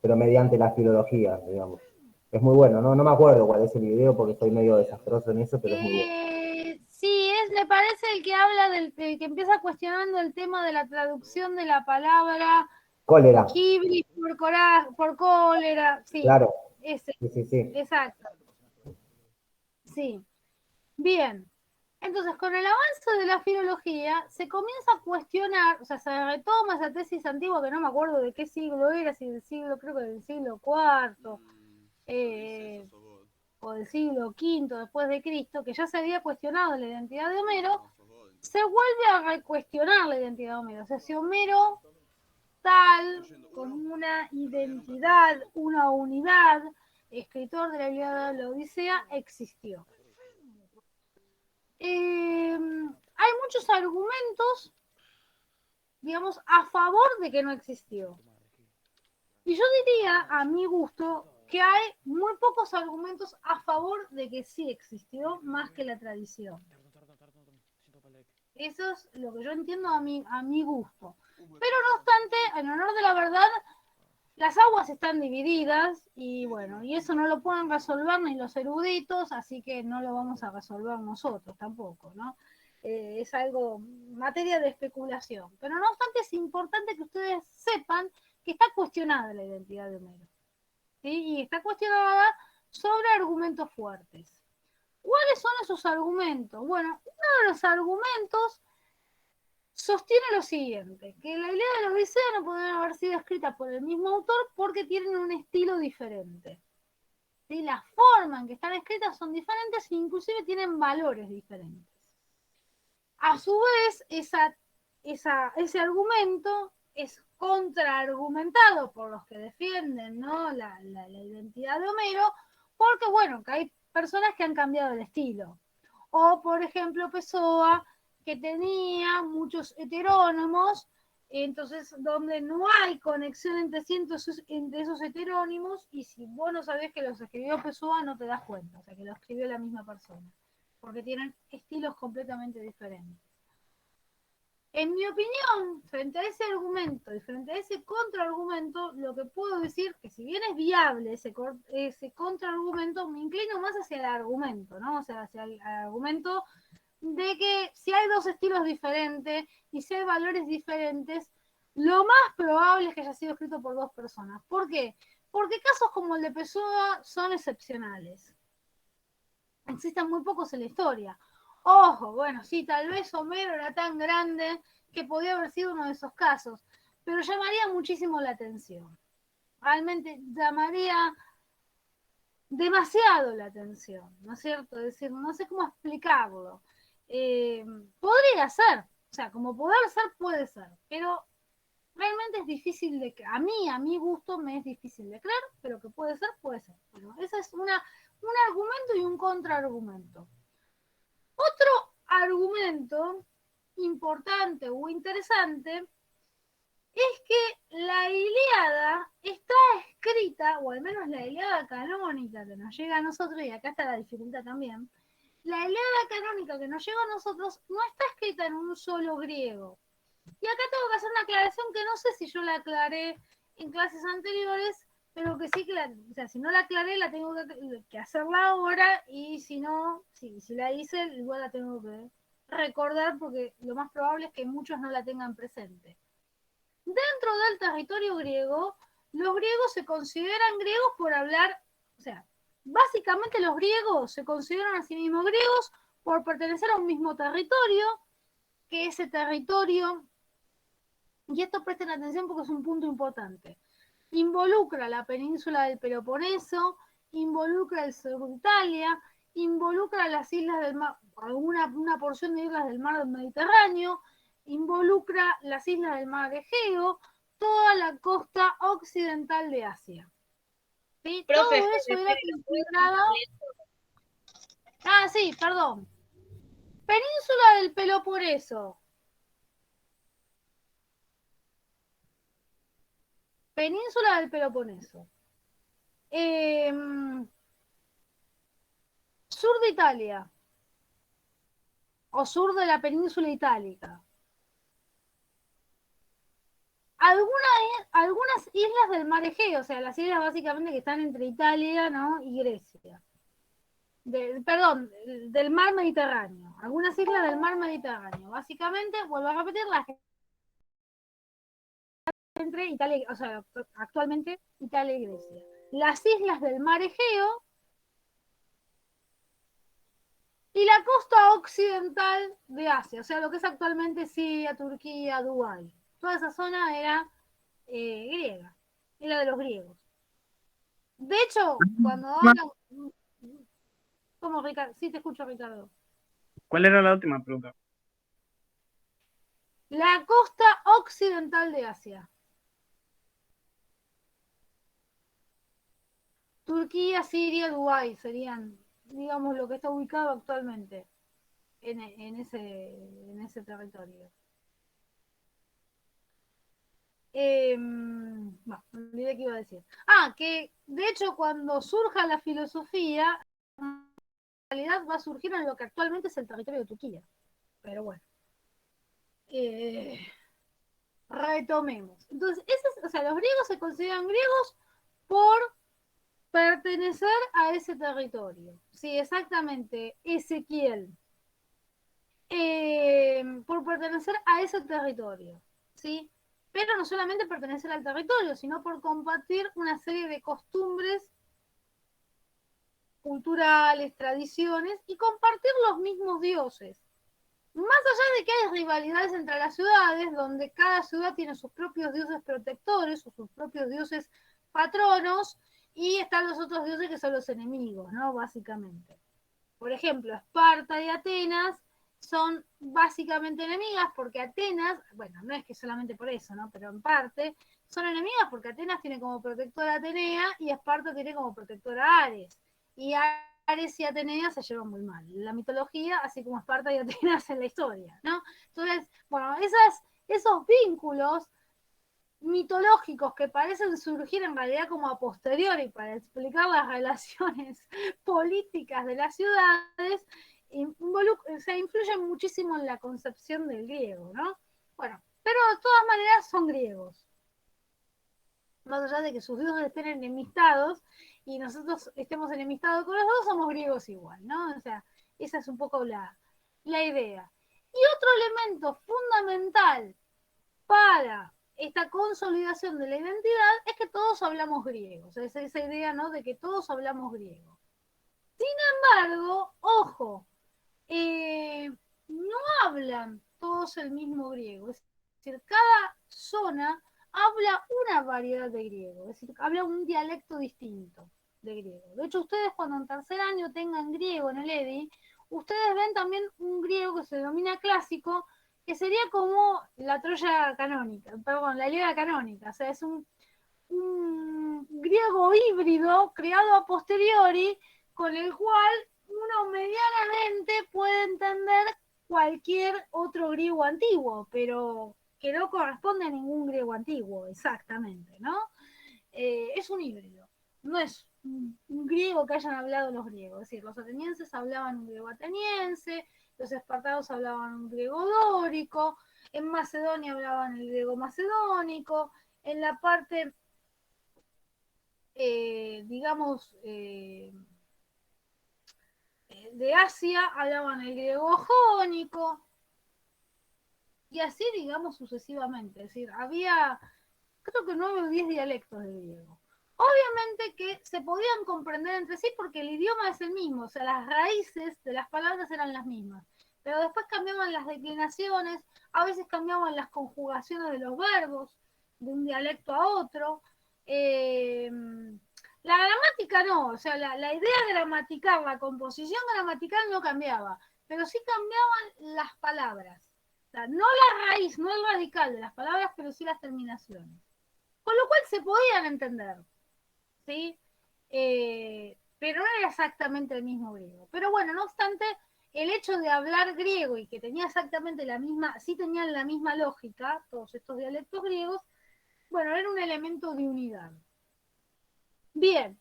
pero mediante la filología, digamos. Es muy bueno, no me acuerdo cuál es el video porque soy medio desastroso en eso, pero es muy bueno. Sí, me parece el que habla el que empieza cuestionando el tema de la traducción de la palabra Cólera, Kibris por cólera. Sí, claro. ese, Sí. exacto. Sí, bien. Entonces, con el avance de la filología, se comienza a cuestionar, o sea, se retoma esa tesis antigua que no me acuerdo de qué siglo era, si del siglo, creo que del siglo IV, o del siglo V después de Cristo, que ya se había cuestionado la identidad de Homero, se vuelve a recuestionar la identidad de Homero. O sea, si Homero tal, como una identidad, una unidad, escritor de la Ilíada de la Odisea, existió. Hay muchos argumentos, digamos, a favor de que no existió. Y yo diría, a mi gusto, que hay muy pocos argumentos a favor de que sí existió, más que la tradición. Eso es lo que yo entiendo a mi gusto. Pero no obstante, en honor de la verdad, las aguas están divididas y bueno, y eso no lo pueden resolver ni los eruditos, así que no lo vamos a resolver nosotros tampoco, ¿no? Es algo, materia de especulación. Pero no obstante es importante que ustedes sepan que está cuestionada la identidad de Homero, ¿sí? Y está cuestionada sobre argumentos fuertes. ¿Cuáles son esos argumentos? Bueno, uno de los argumentos sostiene lo siguiente, que la Ilíada y la Odisea no podrían haber sido escritas por el mismo autor porque tienen un estilo diferente. ¿Sí? La forma en que están escritas son diferentes e inclusive tienen valores diferentes. A su vez, ese argumento es contraargumentado por los que defienden, ¿no? la identidad de Homero, porque bueno, que hay personas que han cambiado el estilo. O, por ejemplo, Pessoa, que tenía muchos heterónimos, entonces donde no hay conexión entre esos heterónimos, y si vos no sabés que los escribió Pessoa, no te das cuenta, o sea, que lo escribió la misma persona, porque tienen estilos completamente diferentes. En mi opinión, frente a ese argumento y frente a ese contraargumento, lo que puedo decir que si bien es viable ese contraargumento, me inclino más hacia el argumento, ¿no? O sea, hacia el argumento de que si hay dos estilos diferentes y si hay valores diferentes, lo más probable es que haya sido escrito por dos personas. ¿Por qué? Porque casos como el de Pessoa son excepcionales. Existen muy pocos en la historia. Ojo, bueno, sí, tal vez Homero era tan grande que podía haber sido uno de esos casos, pero llamaría muchísimo la atención. Realmente llamaría demasiado la atención, ¿no es cierto? Es decir, no sé cómo explicarlo. Podría ser, o sea, como poder ser, puede ser, pero realmente es difícil de creer. A mi gusto, me es difícil de creer, pero que puede ser, puede ser. Bueno, ese es un argumento y un contraargumento. Otro argumento importante o interesante es que la Ilíada está escrita, o al menos la Ilíada canónica que nos llega a nosotros, y acá está la dificultad también, la Ilíada canónica que nos llega a nosotros no está escrita en un solo griego. Y acá tengo que hacer una aclaración que no sé si yo la aclaré en clases anteriores, pero que sí que o sea, si no la aclaré la tengo que hacerla ahora, y si no, si la hice, igual la tengo que recordar porque lo más probable es que muchos no la tengan presente. Dentro del territorio griego, los griegos se consideran griegos por hablar, o sea, básicamente los griegos se consideran a sí mismos griegos por pertenecer a un mismo territorio, que ese territorio, y esto presten atención porque es un punto importante, involucra la península del Peloponeso, involucra el sur de Italia, involucra las islas del mar, una porción de islas del mar del Mediterráneo, involucra las islas del mar Egeo, toda la costa occidental de Asia. ¿Sí? Todo Profe, eso era considerado... Ah, sí, perdón. Península del Peloponeso. Península del Peloponeso. Sur de Italia. O sur de la península itálica. Algunas islas del mar Egeo, o sea, las islas básicamente que están entre Italia, ¿no? y Grecia. Perdón, del mar Mediterráneo. Algunas islas del mar Mediterráneo. Básicamente, vuelvo a repetir, las que están entre Italia, o sea, actualmente Italia y Grecia. Las islas del mar Egeo y la costa occidental de Asia, o sea, lo que es actualmente Siria, Turquía, Dubái. Toda esa zona era griega, era de los griegos. De hecho, cuando hablan... ¿Cómo, Ricardo? Sí, te escucho, Ricardo. ¿Cuál era la última pregunta? La costa occidental de Asia. Turquía, Siria, Dubái serían, digamos, lo que está ubicado actualmente en ese territorio. Bueno, me olvidé qué iba a decir. Ah, que de hecho cuando surja la filosofía, en realidad va a surgir en lo que actualmente es el territorio de Turquía. Pero bueno. retomemos. Entonces, o sea, los griegos se consideran griegos por pertenecer a ese territorio. Sí, exactamente, Ezequiel. Por pertenecer a ese territorio, ¿sí? Pero no solamente pertenecer al territorio, sino por compartir una serie de costumbres culturales, tradiciones y compartir los mismos dioses. Más allá de que hay rivalidades entre las ciudades, donde cada ciudad tiene sus propios dioses protectores o sus propios dioses patronos, y están los otros dioses que son los enemigos, ¿no? Básicamente. Por ejemplo, Esparta y Atenas son básicamente enemigas porque Atenas, bueno, no es que solamente por eso, ¿no? Pero en parte son enemigas porque Atenas tiene como protectora a Atenea y Esparta tiene como protectora a Ares. Y Ares y Atenea se llevan muy mal en la mitología, así como Esparta y Atenas en la historia, ¿no? Entonces, bueno, esos vínculos mitológicos que parecen surgir en realidad como a posteriori para explicar las relaciones políticas de las ciudades, influyen muchísimo en la concepción del griego, ¿no? Bueno, pero de todas maneras son griegos. Más allá de que sus dioses estén enemistados y nosotros estemos enemistados con los dos, somos griegos igual, ¿no? O sea, esa es un poco la idea. Y otro elemento fundamental para esta consolidación de la identidad es que todos hablamos griego. O sea, es esa idea, ¿no?, de que todos hablamos griego. Sin embargo, ojo, no hablan todos el mismo griego. Es decir, cada zona habla una variedad de griego, es decir, habla un dialecto distinto de griego. De hecho, ustedes cuando en tercer año tengan griego en el EDI, ustedes ven también un griego que se denomina clásico, que sería como la Troya canónica, perdón, la Ilíada canónica. O sea, es un griego híbrido creado a posteriori con el cual uno medianamente puede entender cualquier otro griego antiguo, pero que no corresponde a ningún griego antiguo, exactamente, ¿no? Es un híbrido, no es un griego que hayan hablado los griegos, es decir, los atenienses hablaban un griego ateniense, los espartanos hablaban un griego dórico, en Macedonia hablaban el griego macedónico, en la parte, digamos, de Asia hablaban el griego jónico, y así, digamos, sucesivamente. Es decir, había, creo que 9 o 10 dialectos de griego. Obviamente que se podían comprender entre sí porque el idioma es el mismo, o sea, las raíces de las palabras eran las mismas. Pero después cambiaban las declinaciones, a veces cambiaban las conjugaciones de los verbos de un dialecto a otro. La gramática no, o sea, la idea gramatical, la composición gramatical no cambiaba, pero sí cambiaban las palabras. O sea, no la raíz, no el radical de las palabras, pero sí las terminaciones. Con lo cual se podían entender, ¿sí? Pero no era exactamente el mismo griego. Pero bueno, no obstante, el hecho de hablar griego y que tenía exactamente la misma, sí tenían la misma lógica, todos estos dialectos griegos, bueno, era un elemento de unidad. Bien,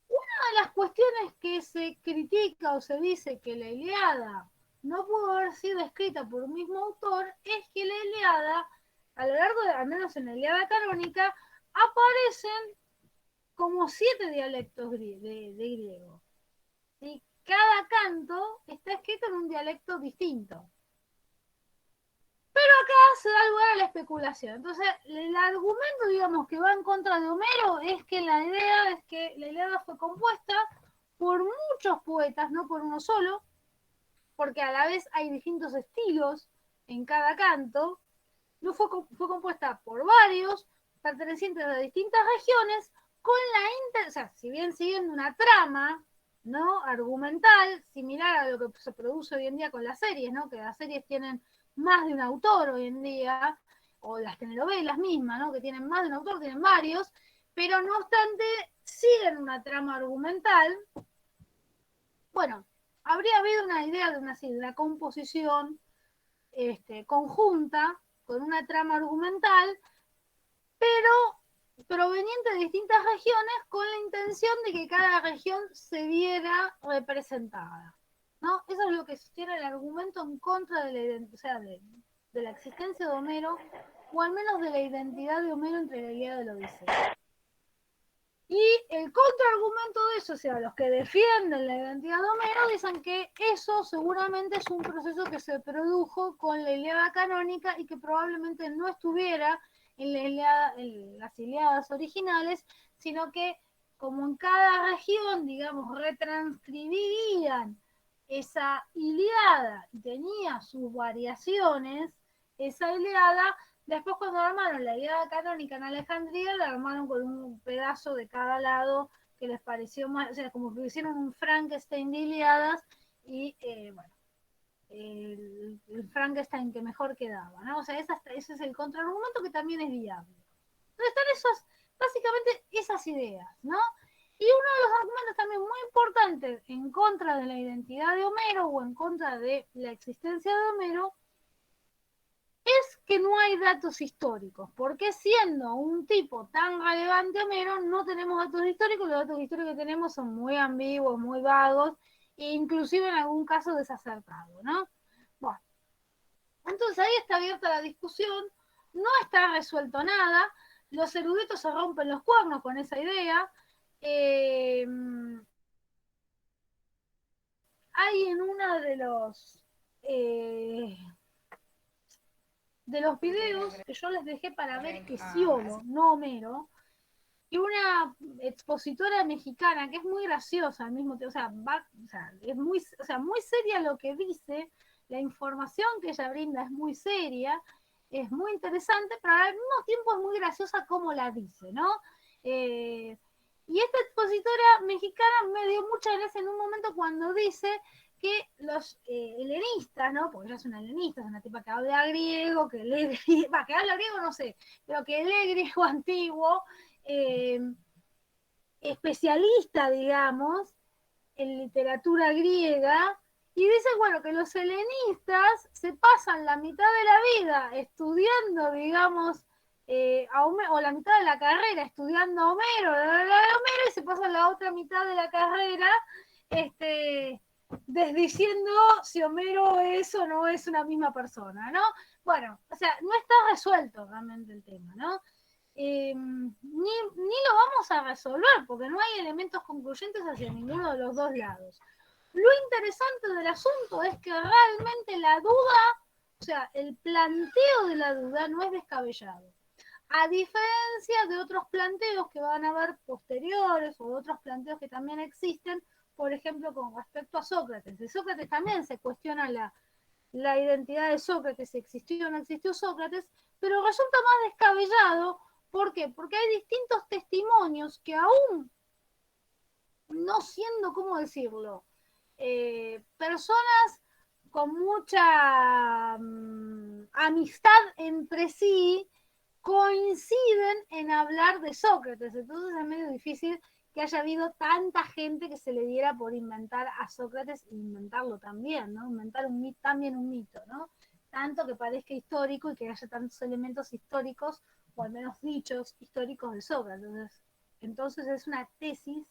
una de las cuestiones que se critica o se dice que la Ilíada no pudo haber sido escrita por un mismo autor es que la Ilíada, a lo largo de, al menos en la Ilíada canónica, aparecen como 7 dialectos de griego. ¿Sí? Cada canto está escrito en un dialecto distinto. Pero acá se da lugar a la especulación. Entonces, el argumento, digamos, que va en contra de Homero es que la idea es que la Ilíada fue compuesta por muchos poetas, no por uno solo, porque a la vez hay distintos estilos en cada canto. No fue compuesta por varios, pertenecientes a distintas regiones, con o sea, si bien siguiendo una trama, ¿no?, argumental, similar a lo que se produce hoy en día con las series, ¿no?, que las series tienen más de un autor hoy en día, o las telenovelas mismas, ¿no?, que tienen más de un autor, tienen varios, pero no obstante siguen una trama argumental. Bueno, habría habido una idea de una composición conjunta con una trama argumental, pero proveniente de distintas regiones con la intención de que cada región se viera representada, ¿no? Eso es lo que sostiene el argumento en contra de la, o sea, de la existencia de Homero o al menos de la identidad de Homero entre la Ilíada y la Odisea. Y el contraargumento de eso, o sea, los que defienden la identidad de Homero, dicen que eso seguramente es un proceso que se produjo con la Ilíada canónica y que probablemente no estuviera en las Ilíadas originales, sino que como en cada región, digamos, retranscribirían esa Ilíada y tenía sus variaciones, esa Ilíada. Después cuando armaron la Ilíada canónica en Alejandría, la armaron con un pedazo de cada lado que les pareció más, o sea, como que hicieron un Frankenstein de Ilíadas y bueno, el Frankenstein que mejor quedaba, ¿no? O sea, ese es el contraargumento que también es viable. Entonces están básicamente esas ideas, ¿no? Y uno de los argumentos también muy importantes en contra de la identidad de Homero o en contra de la existencia de Homero es que no hay datos históricos, porque siendo un tipo tan relevante Homero, no tenemos datos históricos, los datos históricos que tenemos son muy ambiguos, muy vagos, e inclusive en algún caso desacertados, ¿no? Bueno, entonces ahí está abierta la discusión, no está resuelto nada, los eruditos se rompen los cuernos con esa idea, hay en uno de los videos que yo les dejé para ver Hesíodo, no Homero, y una expositora mexicana que es muy graciosa al mismo tiempo, es muy seria lo que dice, la información que ella brinda es muy seria, es muy interesante, pero al mismo tiempo es muy graciosa como la dice, ¿no? Y esta expositora mexicana me dio mucha gracia en un momento cuando dice que los helenistas, ¿no? Porque ella es una helenista, es una tipa que habla griego, que lee, que habla griego no sé, pero que lee griego antiguo, especialista, digamos, en literatura griega, y dice, bueno, que los helenistas se pasan la mitad de la vida estudiando, digamos, o la mitad de la carrera estudiando a Homero, y se pasan la otra mitad de la carrera desdiciendo si Homero es o no es una misma persona, ¿no? Bueno, o sea, no está resuelto realmente el tema, ¿no? Ni lo vamos a resolver porque no hay elementos concluyentes hacia ninguno de los dos lados. Lo interesante del asunto es que realmente la duda, o sea, el planteo de la duda no es descabellado. A diferencia de otros planteos que van a haber posteriores o otros planteos que también existen, por ejemplo, con respecto a Sócrates. De Sócrates también se cuestiona la identidad de Sócrates, si existió o no existió Sócrates, pero resulta más descabellado. ¿Por qué? Porque hay distintos testimonios que aún no siendo, ¿cómo decirlo? Personas con mucha amistad entre sí coinciden en hablar de Sócrates. Entonces es medio difícil que haya habido tanta gente que se le diera por inventar a Sócrates e inventarlo también, ¿no? Inventar también un mito, ¿no? Tanto que parezca histórico y que haya tantos elementos históricos, o al menos dichos históricos de Sócrates. Entonces es una tesis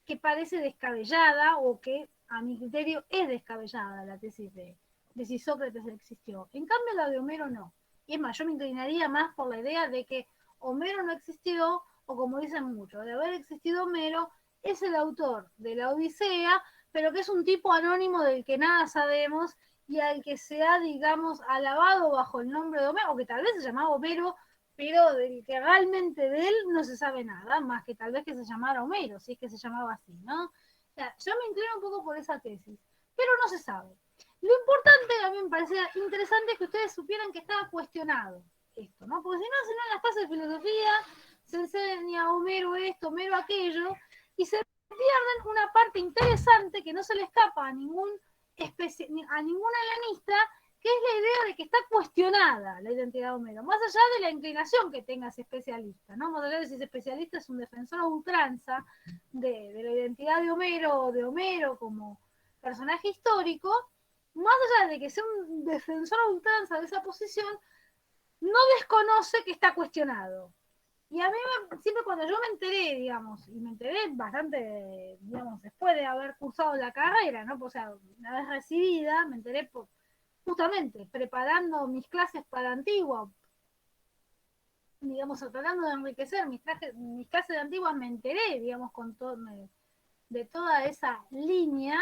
que parece descabellada o que a mi criterio es descabellada la tesis de si Sócrates existió. En cambio la de Homero no. Y es más, yo me inclinaría más por la idea de que Homero no existió, o como dicen muchos, de haber existido Homero, es el autor de la Odisea, pero que es un tipo anónimo del que nada sabemos y al que se ha, digamos, alabado bajo el nombre de Homero, o que tal vez se llamaba Homero, pero del que realmente de él no se sabe nada, más que tal vez que se llamara Homero, si es que se llamaba así, ¿no? O sea, yo me inclino un poco por esa tesis, pero no se sabe. Lo importante, a mí me parecía interesante que ustedes supieran que estaba cuestionado esto, ¿no? Porque si no en las clases de filosofía se enseña a Homero esto, Homero aquello, y se pierden una parte interesante que no se le escapa a ningún helenista, que es la idea de que está cuestionada la identidad de Homero, más allá de la inclinación que tenga ese especialista, ¿no? Más allá de si ese especialista es un defensor a ultranza de la identidad de Homero o de Homero como personaje histórico, más allá de que sea un defensor a ultranza de esa posición, no desconoce que está cuestionado. Y a mí siempre cuando yo me enteré, digamos, y me enteré bastante, digamos, después de haber cursado la carrera, ¿no? O sea, una vez recibida, me enteré justamente preparando mis clases para Antigua, digamos, tratando de enriquecer mis clases de antiguas, me enteré, digamos, de toda esa línea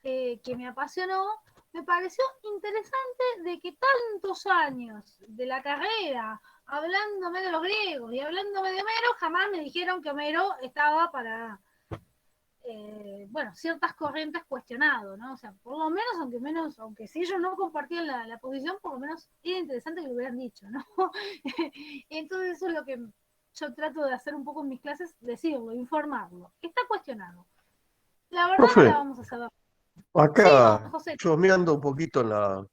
que me apasionó. Me pareció interesante de que tantos años de la carrera, hablándome de los griegos y hablándome de Homero, jamás me dijeron que Homero estaba para, bueno, ciertas corrientes cuestionado, ¿no? O sea, por lo menos, aunque si ellos no compartían la posición, por lo menos era interesante que lo hubieran dicho, ¿no? Entonces eso es lo que yo trato de hacer un poco en mis clases, decirlo, informarlo. Está cuestionado. La verdad no Profe, la vamos a saber. Sí, acá José. chusmeando un poquito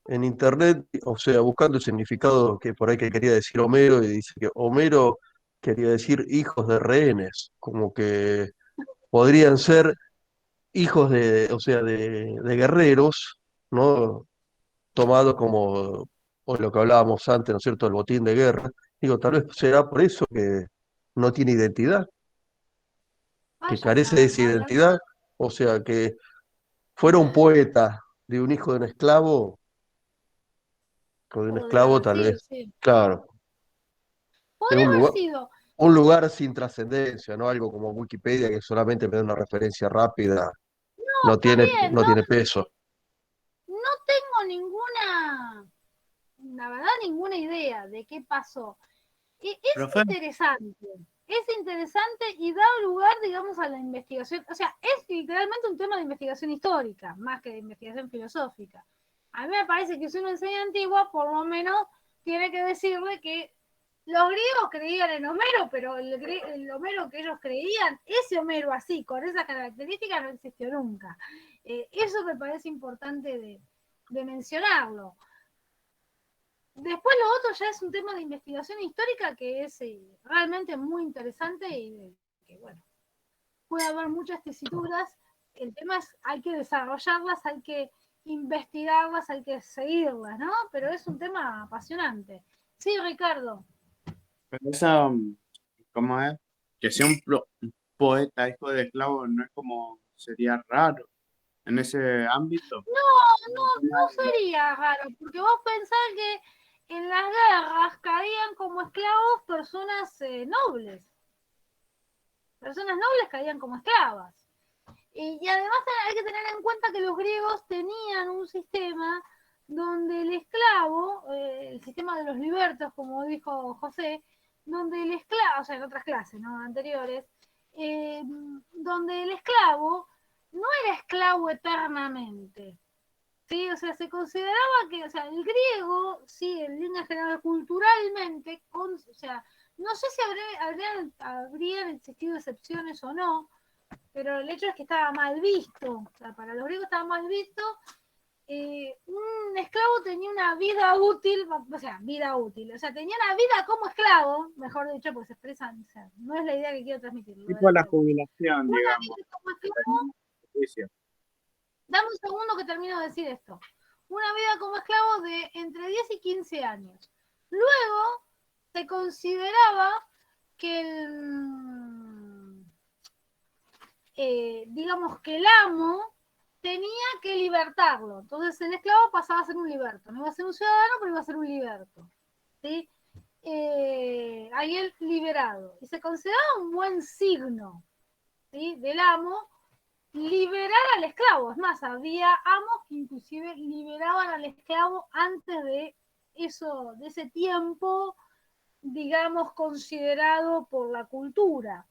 en internet, o sea, buscando el significado que por ahí que quería decir Homero, y dice que Homero quería decir hijos de rehenes, como que podrían ser hijos o sea, de guerreros, ¿no? Tomado como, o lo que hablábamos antes, ¿no es cierto?, el botín de guerra. Digo, tal vez será por eso que no tiene identidad, que Vaya a carece de saber, esa la verdad, identidad, o sea, que fuera un poeta de un hijo de un esclavo, o de un podría esclavo haber tal sido, vez, sí. claro, es Podría haber sido. un lugar sin trascendencia, ¿no? Algo como Wikipedia que solamente me da una referencia rápida, No, está bien, no no, tiene peso. no tengo la verdad, ninguna idea de qué pasó. Profe, Es interesante y da lugar, digamos, a la investigación. O sea, es literalmente un tema de investigación histórica, más que de investigación filosófica. A mí me parece que si uno enseña antigua, por lo menos tiene que decirle que los griegos creían en Homero, pero el Homero que ellos creían, ese Homero así, con esas características, no existió nunca. Eso me parece importante de mencionarlo. Después lo otro ya es un tema de investigación histórica que es realmente muy interesante y que, bueno, puede haber muchas tesituras. El tema es, hay que desarrollarlas, hay que investigarlas, hay que seguirlas, ¿no? Pero es un tema apasionante. Sí, Ricardo. pero esa, ¿cómo es? Que sea un poeta hijo de esclavo no es como, sería raro en ese ámbito. No sería raro, porque vos pensás que en las guerras caían como esclavos nobles. Personas nobles caían como esclavas. Y además hay que tener en cuenta que los griegos tenían un sistema donde el esclavo, el sistema de los libertos, como dijo José, donde el esclavo, o sea, en otras clases, ¿no?, anteriores, donde el esclavo no era esclavo eternamente. Sí, o sea, se consideraba que, o sea, el griego, sí, en línea general, culturalmente, o sea, no sé si habrían existido excepciones o no, pero el hecho es que estaba mal visto, o sea, para los griegos estaba mal visto. Un esclavo tenía una vida útil, o sea, tenía una vida como esclavo, mejor dicho, pues se expresan, o sea, no es la idea que quiero transmitir. Tipo la jubilación, Una digamos. vida como esclavo, Juicio. dame un segundo que termino de decir esto. Una vida como esclavo de entre 10 y 15 años. Luego se consideraba que digamos que el amo tenía que libertarlo. Entonces el esclavo pasaba a ser un liberto. No iba a ser un ciudadano, pero iba a ser un liberto. ¿Sí? Alguien liberado. Y se consideraba un buen signo, ¿sí?, del amo liberar al esclavo. Es más, había amos que inclusive liberaban al esclavo antes de eso, de ese tiempo, digamos, considerado por la cultura.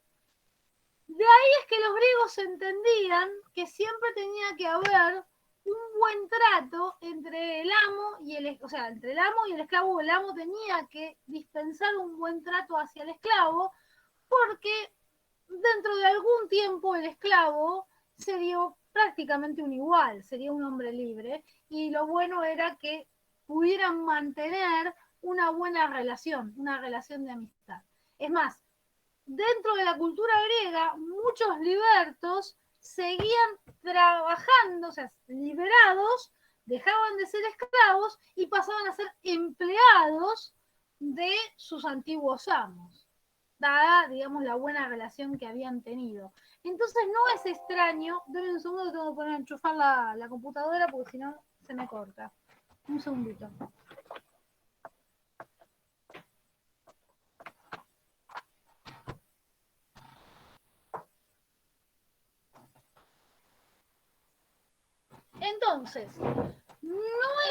De ahí es que los griegos entendían que siempre tenía que haber un buen trato entre el amo y o sea, entre el amo y el esclavo. El amo tenía que dispensar un buen trato hacia el esclavo, porque dentro de algún tiempo el esclavo sería prácticamente un igual, sería un hombre libre, y lo bueno era que pudieran mantener una buena relación, una relación de amistad. Es más, dentro de la cultura griega, muchos libertos seguían trabajando, o sea, liberados, dejaban de ser esclavos y pasaban a ser empleados de sus antiguos amos, dada, digamos, la buena relación que habían tenido. Entonces no es extraño, denme un segundo que tengo que poner a enchufar la computadora porque si no se me corta. Un segundito. Entonces, no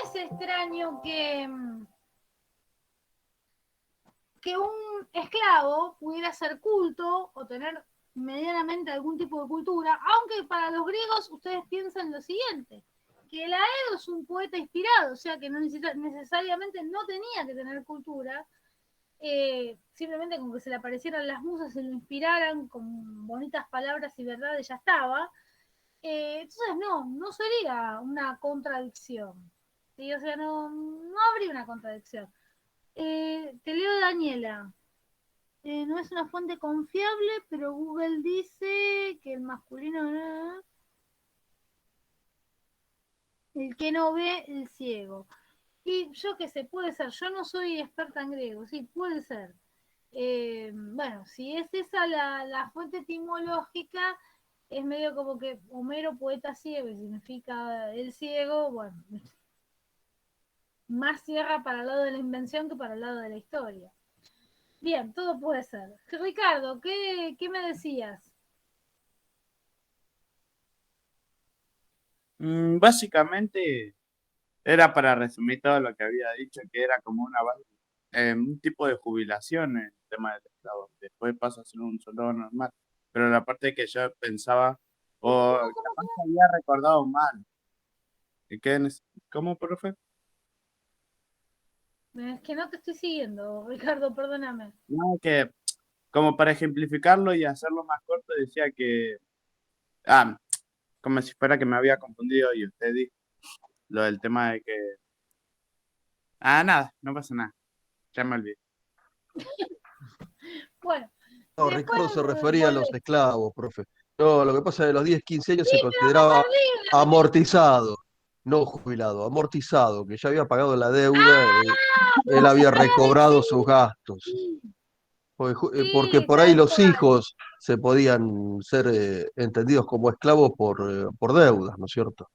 es extraño que un esclavo pudiera ser culto o tener medianamente algún tipo de cultura, aunque para los griegos ustedes piensan lo siguiente, que el Aedo es un poeta inspirado, o sea que no necesariamente no tenía que tener cultura, simplemente con que se le aparecieran las musas y lo inspiraran con bonitas palabras y verdades ya estaba. Entonces no sería una contradicción, ¿sí? O sea, no habría una contradicción. Te leo Daniela. No es una fuente confiable, pero Google dice que el masculino, el que no ve, el ciego. Y yo qué sé, puede ser, yo no soy experta en griego, sí, puede ser. Bueno, si es esa la fuente etimológica, es medio como que Homero poeta ciego y significa el ciego, bueno, más cierra para el lado de la invención que para el lado de la historia. Bien, todo puede ser. Ricardo, ¿qué me decías? Básicamente era para resumir todo lo que había dicho, que era como un tipo de jubilación en el tema del esclavo. Después pasa a ser un soldado normal. Pero la parte que yo pensaba, o capaz que había recordado mal. ¿Cómo, profe? Es que no te estoy siguiendo, Ricardo, perdóname. No, que como para ejemplificarlo y hacerlo más corto, decía que, ah, como si fuera que me había confundido y usted dijo lo del tema de que, nada, no pasa nada, ya me olvidé. Bueno, No, después Ricardo se refería a los volvé. esclavos, profe. No, lo que pasa es que a los 10, 15 años Sí, se pero vamos a consideraba ser libres. amortizado, no jubilado, amortizado, que ya había pagado la deuda, él Vos había estabas recobrado sus diciendo. gastos. Porque Sí, por ahí tal los cual. hijos se podían ser entendidos como esclavos por deudas, ¿no es cierto?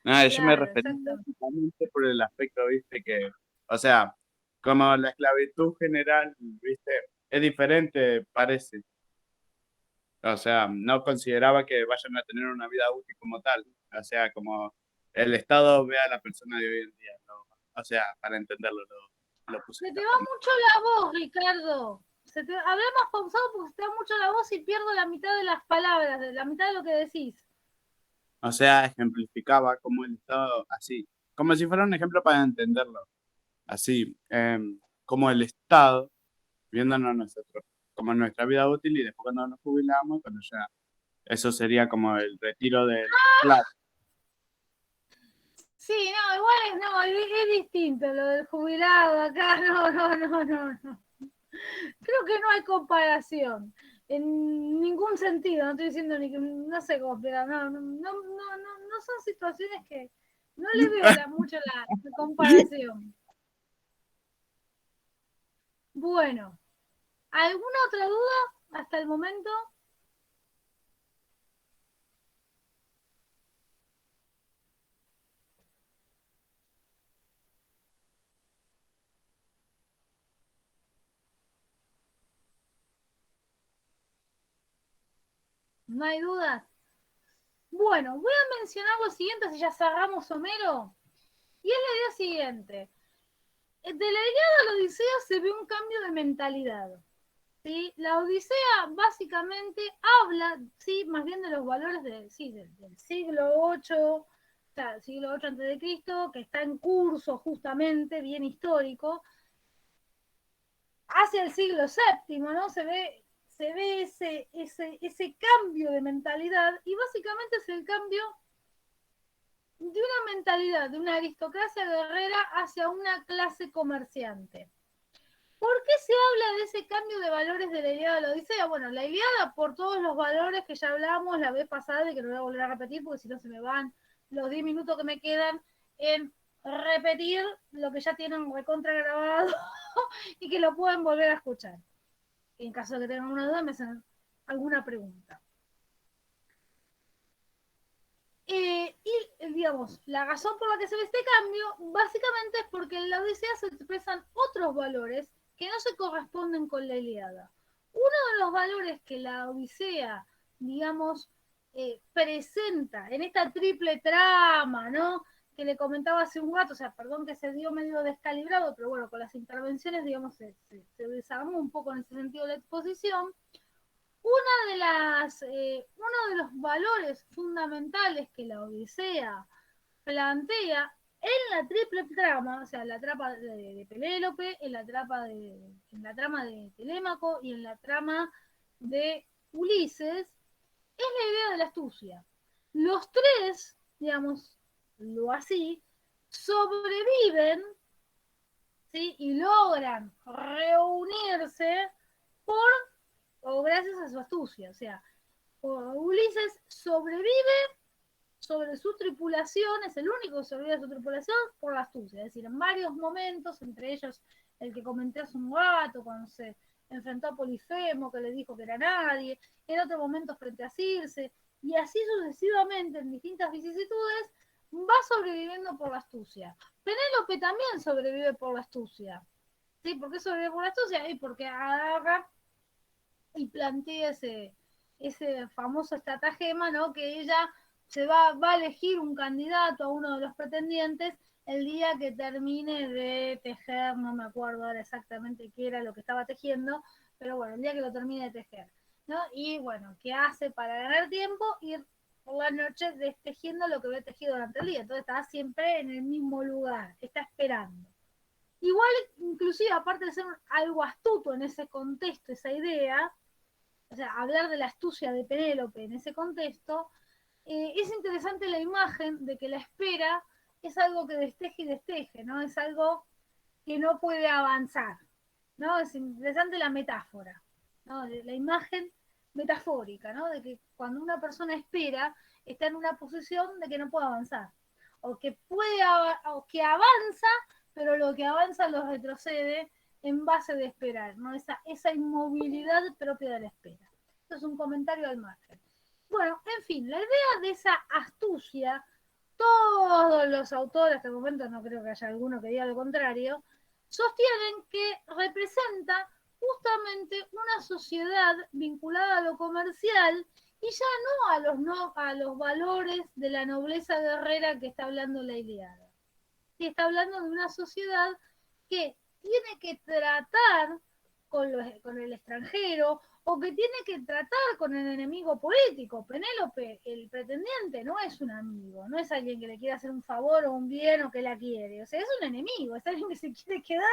No, yo me Claro, refería exactamente. básicamente por el aspecto, viste, que, o sea, como la esclavitud general, viste, es diferente, parece. O sea, no consideraba que vayan a tener una vida útil como tal. O sea, como el Estado ve a la persona de hoy en día, ¿no? O sea, para entenderlo, lo puse de Se te esta va forma. mucho la voz, Ricardo. Hablemos pausado porque se te va mucho la voz y pierdo la mitad de las palabras, la mitad de lo que decís. O sea, ejemplificaba como el Estado, así, como si fuera un ejemplo para entenderlo. Así, como el Estado, viéndonos nosotros, como nuestra vida útil y después cuando nos jubilamos, cuando ya, eso sería como el retiro del esclavo. Sí, no, igual es distinto lo del jubilado acá, no. Creo que no hay comparación en ningún sentido, no estoy diciendo ni que no sé cómo explicar, no son situaciones que no le veo mucho la comparación. Bueno, ¿alguna otra duda hasta el momento? ¿No hay dudas? Bueno, voy a mencionar lo siguiente si ya cerramos Homero. Y es la idea siguiente. De la Ilíada a la Odisea se ve un cambio de mentalidad. ¿Sí? La Odisea básicamente habla, sí, más bien de los valores del siglo VIII, o sea, siglo VIII antes de Cristo, que está en curso justamente, bien histórico, hacia el siglo VII, ¿no? Se ve ese cambio de mentalidad y básicamente es el cambio de una mentalidad de una aristocracia guerrera hacia una clase comerciante. ¿Por qué se habla de ese cambio de valores de la Ilíada a la Odisea? Bueno, la Ilíada por todos los valores que ya hablamos la vez pasada y que no voy a volver a repetir porque si no se me van los 10 minutos que me quedan en repetir lo que ya tienen recontra grabado y que lo pueden volver a escuchar. En caso de que tengan una duda, me hacen alguna pregunta. Y digamos, la razón por la que se ve este cambio básicamente es porque en la Odisea se expresan otros valores que no se corresponden con la Ilíada. Uno de los valores que la Odisea, digamos, presenta en esta triple trama, ¿no? Que le comentaba hace un rato, o sea, perdón que se dio medio descalibrado, pero bueno, con las intervenciones, digamos, se desarmó un poco en ese sentido la exposición. Uno de los valores fundamentales que la Odisea plantea en la triple trama, o sea, la trama de Penélope, en la trama de Telémaco y en la trama de Ulises, es la idea de la astucia. Los tres, digamos, lo así, sobreviven, ¿sí? Y logran reunirse o gracias a su astucia. O sea, Ulises sobrevive sobre su tripulación, es el único que sobrevive de su tripulación por la astucia. Es decir, en varios momentos, entre ellos el que comenté hace un rato, cuando se enfrentó a Polifemo, que le dijo que era nadie, en otro momento frente a Circe, y así sucesivamente en distintas vicisitudes, va sobreviviendo por la astucia. Penélope también sobrevive por la astucia. ¿Sí? ¿Por qué sobrevive por la astucia? Y porque agarra y plantea ese famoso estratagema, ¿no? Que ella se va a elegir un candidato a uno de los pretendientes el día que termine de tejer, no me acuerdo ahora exactamente qué era lo que estaba tejiendo, pero bueno, el día que lo termine de tejer, ¿no? Y bueno, ¿qué hace para ganar tiempo? Ir por la noche destejiendo lo que había tejido durante el día. Entonces está siempre en el mismo lugar, está esperando. Igual, inclusive, aparte de ser algo astuto en ese contexto, esa idea, o sea, hablar de la astucia de Penélope en ese contexto, es interesante la imagen de que la espera es algo que desteje y desteje, ¿no? Es algo que no puede avanzar, ¿no? Es interesante la metáfora, ¿no? La imagen metafórica, ¿no? De que cuando una persona espera, está en una posición de que no puede avanzar, o que o que avanza, pero lo que avanza lo retrocede en base de esperar, ¿no? Esa inmovilidad propia de la espera. Esto es un comentario al margen. Bueno, en fin, la idea de esa astucia, todos los autores, hasta el momento no creo que haya alguno que diga lo contrario, sostienen que representa justamente una sociedad vinculada a lo comercial y ya no a los valores de la nobleza guerrera que está hablando la Ilíada. Sí, está hablando de una sociedad que tiene que tratar con el extranjero o que tiene que tratar con el enemigo político. Penélope, el pretendiente, no es un amigo, no es alguien que le quiere hacer un favor o un bien o que la quiere. O sea, es un enemigo, es alguien que se quiere quedar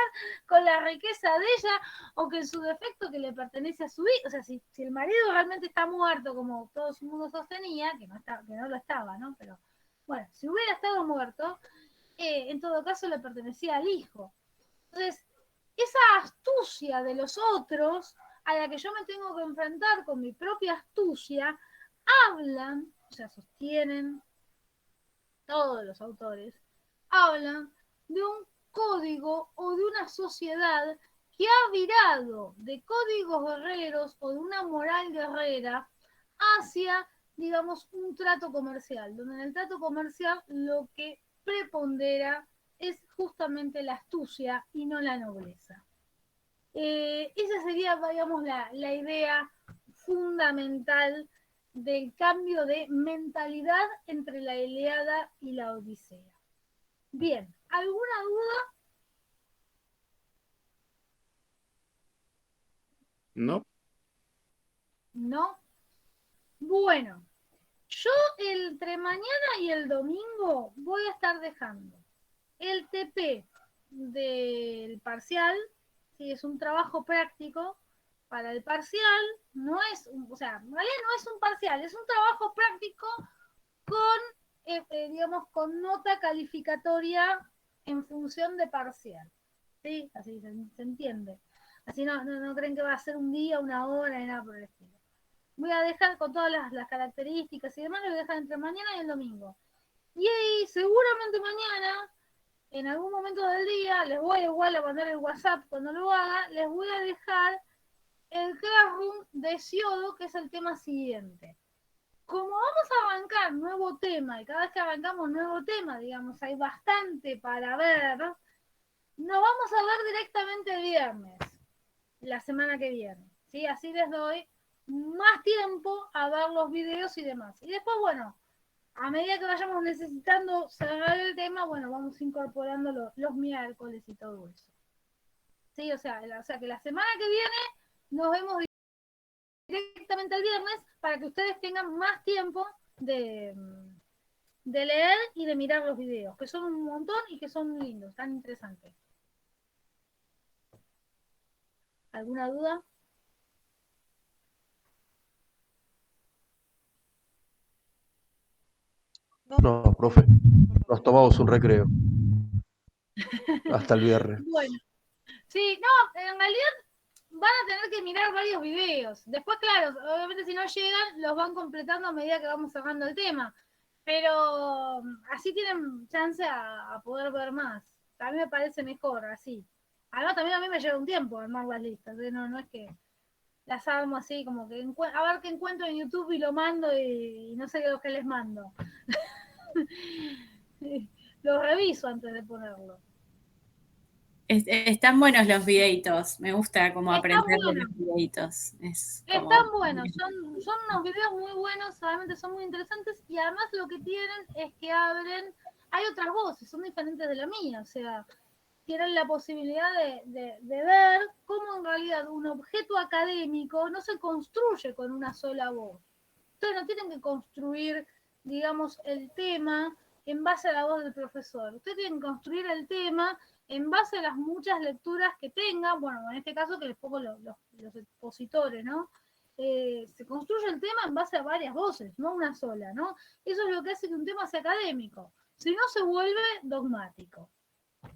con la riqueza de ella o que en su defecto que le pertenece a su hijo. O sea, si el marido realmente está muerto, como todo el mundo sostenía, que no lo estaba, ¿no? Pero bueno, si hubiera estado muerto, en todo caso le pertenecía al hijo. Entonces, esa astucia de los otros a la que yo me tengo que enfrentar con mi propia astucia, hablan, o sea, sostienen todos los autores, hablan de un código o de una sociedad que ha virado de códigos guerreros o de una moral guerrera hacia, digamos, un trato comercial, donde en el trato comercial lo que prepondera es justamente la astucia y no la nobleza. Esa sería, digamos, la idea fundamental del cambio de mentalidad entre la Ilíada y la Odisea. Bien, ¿alguna duda? No. No. Bueno, yo entre mañana y el domingo voy a estar dejando el TP del parcial, si es un trabajo práctico para el parcial, no es, o sea, en realidad no es un parcial, es un trabajo práctico con, digamos, con nota calificatoria en función de parcial, ¿sí? Así se entiende. Así no creen que va a ser un día, una hora, ni nada por el estilo. Voy a dejar con todas las características y demás, lo voy a dejar entre mañana y el domingo. Y ahí, seguramente mañana, en algún momento del día, les voy igual a mandar el WhatsApp cuando lo haga, les voy a dejar el Classroom de Siodo, que es el tema siguiente. Como vamos a arrancar nuevo tema, y cada vez que arrancamos nuevo tema, digamos, hay bastante para ver, nos vamos a ver directamente el viernes, la semana que viene, ¿sí? Así les doy más tiempo a ver los videos y demás. Y después, bueno, a medida que vayamos necesitando cerrar el tema, bueno, vamos incorporando los miércoles y todo eso. Sí, o sea que la semana que viene nos vemos directamente el viernes para que ustedes tengan más tiempo de leer y de mirar los videos, que son un montón y que son lindos, tan interesantes. ¿Alguna duda? No, profe, nos tomamos un recreo. Hasta el viernes. Bueno, sí, no, en realidad van a tener que mirar varios videos. Después, claro, obviamente si no llegan, los van completando a medida que vamos cerrando el tema. Pero así tienen chance a poder ver más. A mí me parece mejor así. Además, también a mí me lleva un tiempo armar las listas. No es que las armo así, como que a ver qué encuentro en YouTube y lo mando y no sé qué es lo que les mando. Lo reviso antes de ponerlo. Están buenos los videitos. Me gusta como Están aprender de buenos. los videitos. Están buenos, son unos videos muy buenos, realmente son muy interesantes y además lo que tienen es que hay otras voces, son diferentes de la mía, o sea, tienen la posibilidad de ver cómo en realidad un objeto académico no se construye con una sola voz. Ustedes no tienen que construir, digamos, el tema en base a la voz del profesor. Ustedes tienen que construir el tema en base a las muchas lecturas que tengan, bueno, en este caso que les pongo los expositores, ¿no? Se construye el tema en base a varias voces, no una sola, ¿no? Eso es lo que hace que un tema sea académico. Si no, se vuelve dogmático.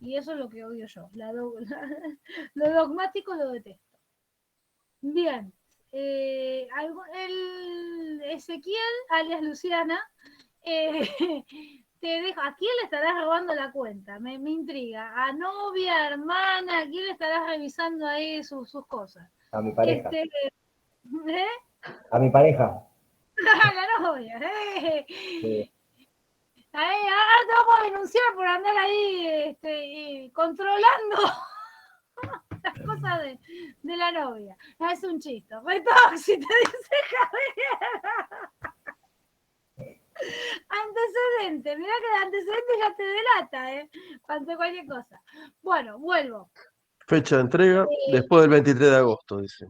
Y eso es lo que odio yo. Lo dogmático lo detesto. Bien. El Ezequiel, alias Luciana, te dejo. ¿A quién le estarás robando la cuenta? Me intriga. ¿A novia, hermana? ¿A quién le estarás revisando ahí sus cosas? A mi pareja. ¿Eh? A mi pareja. La novia. Sí. Ahora te vamos a denunciar por andar ahí controlando las cosas de la novia. No, es un chiste. Retóxico, te dice Javier. Antecedente, mirá que el antecedente ya te delata, ante cualquier cosa. Bueno, vuelvo. Fecha de entrega después del 23 de agosto, dice.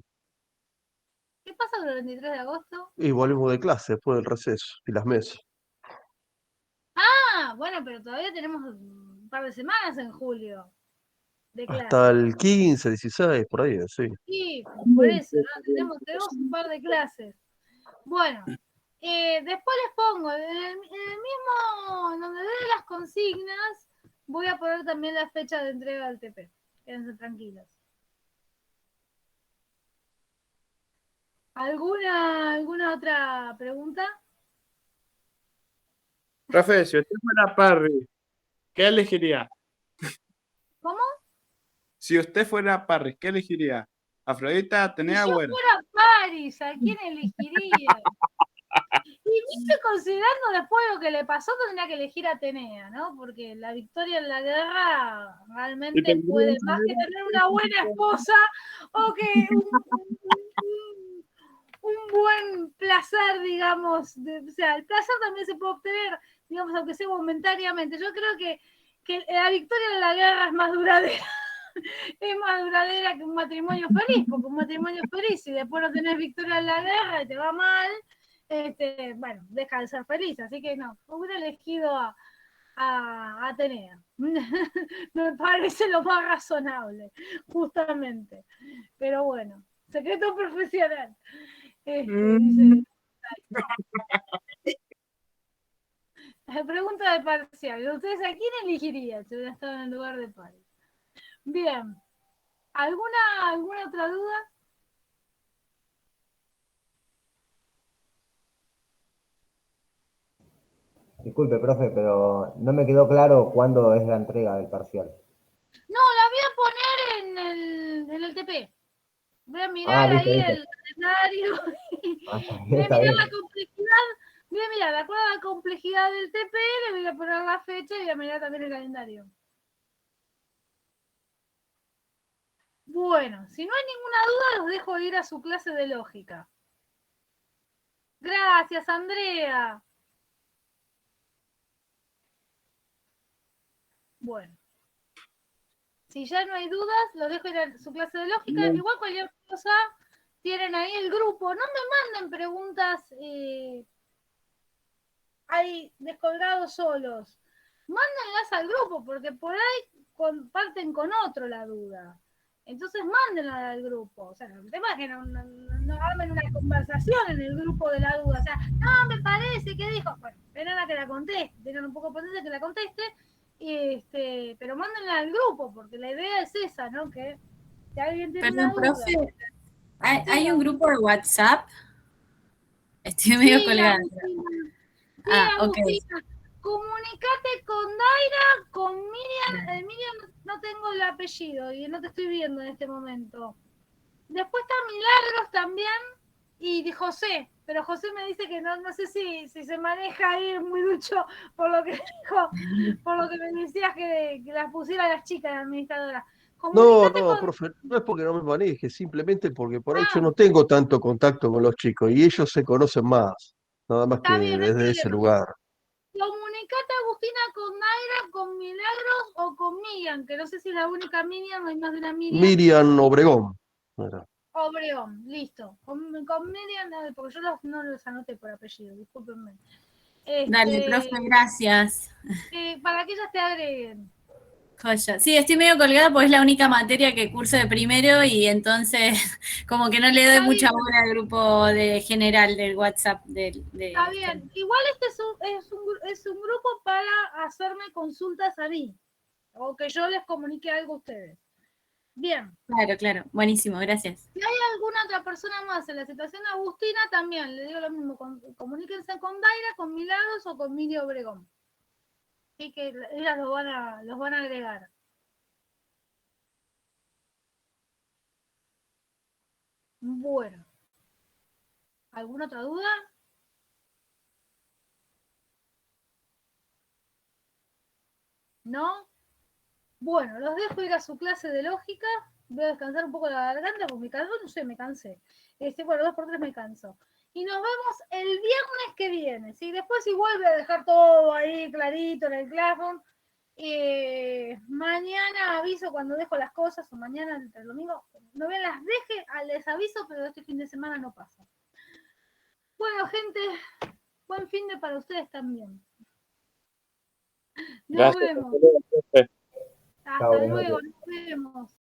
¿Qué pasa con el 23 de agosto? Y volvemos de clase después del receso y las mesas. Ah, bueno, pero todavía tenemos un par de semanas en julio de clase. Hasta el 15, 16, por ahí, sí. Sí, por eso, ¿no? Tenemos un par de clases. Bueno, después les pongo, en el mismo, donde de las consignas, voy a poner también la fecha de entrega del TP. Quédense tranquilos. ¿Alguna otra pregunta? Profe, si usted fuera Parry, ¿qué elegiría? ¿Cómo? Si usted fuera Parry, ¿qué elegiría? ¿Afrodita, Atenea Si yo o Hera? fuera Paris, ¿a quién elegiría? Y viste, considerando después lo que le pasó, tendría que elegir a Atenea, ¿no? Porque la victoria en la guerra realmente puede, más que tener una buena esposa o que un buen placer, digamos. O sea, el placer también se puede obtener, digamos, aunque sea momentáneamente. Yo creo que la victoria en la guerra es más duradera. Es más duradera que un matrimonio feliz, porque un matrimonio feliz, si después no tenés victoria en la guerra y te va mal, bueno, deja de ser feliz. Así que no, hubiera elegido a Atenea. Me parece lo más razonable, justamente. Pero bueno, secreto profesional. Dice, pregunta de parcial. ¿Ustedes a quién elegirían si hubiera estado en el lugar de París? Bien. ¿Alguna otra duda? Disculpe, profe, pero no me quedó claro cuándo es la entrega del parcial. No, la voy a poner en el TP. Voy a mirar Listo, ahí listo. el calendario. Voy a Está mirar bien. la complejidad. Voy a mirar, de acuerdo a la complejidad del TP, le voy a poner la fecha y voy a mirar también el calendario. Bueno, si no hay ninguna duda, los dejo ir a su clase de lógica. Gracias, Andrea. Bueno. Si ya no hay dudas, lo dejo ir a su clase de lógica. Igual cualquier cosa, tienen ahí el grupo. No me manden preguntas ahí descolgados solos. Mándenlas al grupo, porque por ahí comparten con otro la duda. Entonces mándenla al grupo. O sea, el tema es que no armen una conversación en el grupo de la duda. O sea, no, me parece que dijo. Bueno, esperen a que la conteste, tengan un poco de paciencia que la conteste. Pero mándenla al grupo, porque la idea es esa, ¿no? Que si alguien tiene Perdón, una duda. profe, ¿hay un grupo de WhatsApp? Estoy medio Sí, colgada. Agustina. Sí, Ah, ok. Agustina. Comunicate con Daira, con Miriam. Miriam no tengo el apellido y no te estoy viendo en este momento. Después está Milagros también y José, pero José me dice que no sé si se maneja ahí muy ducho por lo que dijo, por lo que me decías que las pusiera las chicas, la administradora. No, Comunicate no, con... profe, no es porque no me maneje, simplemente porque por ahí yo Ah, no tengo tanto contacto con los chicos y ellos se conocen más, nada más que está bien, no hay desde ese problema. lugar. Comunicate, Agustina, con Naira, con Milagros o con Miriam, que no sé si es la única Miriam o hay más de una Miriam. Miriam Obregón. Era. Obregón, listo. Con Miriam, porque yo no los anoté por apellido, discúlpenme. Dale, profe, gracias. Para que ellas te agreguen. Joya. Sí, estoy medio colgada porque es la única materia que curso de primero y entonces como que no le doy Está mucha bien. bola al grupo de general del WhatsApp. Está bien. Igual este es un grupo para hacerme consultas a mí, o que yo les comunique algo a ustedes. Bien. Claro, claro. Buenísimo, gracias. Si hay alguna otra persona más en la situación de Agustina, también le digo lo mismo. Comuníquense con Daira, con Milagros o con Miri Obregón. Así que ellas los van a agregar. Bueno. ¿Alguna otra duda? ¿No? Bueno, los dejo ir a su clase de lógica. Voy a descansar un poco la garganta porque me cansé. Bueno, 2x3 me canso. Y nos vemos el viernes que viene. ¿Sí? Después igual voy a dejar todo ahí clarito en el Classroom. Mañana aviso cuando dejo las cosas, o mañana entre el domingo. No bien las deje, les aviso, pero este fin de semana no pasa. Bueno, gente, buen fin de para ustedes también. Nos Gracias. vemos. Hasta luego, profe. Hasta luego, nos vemos.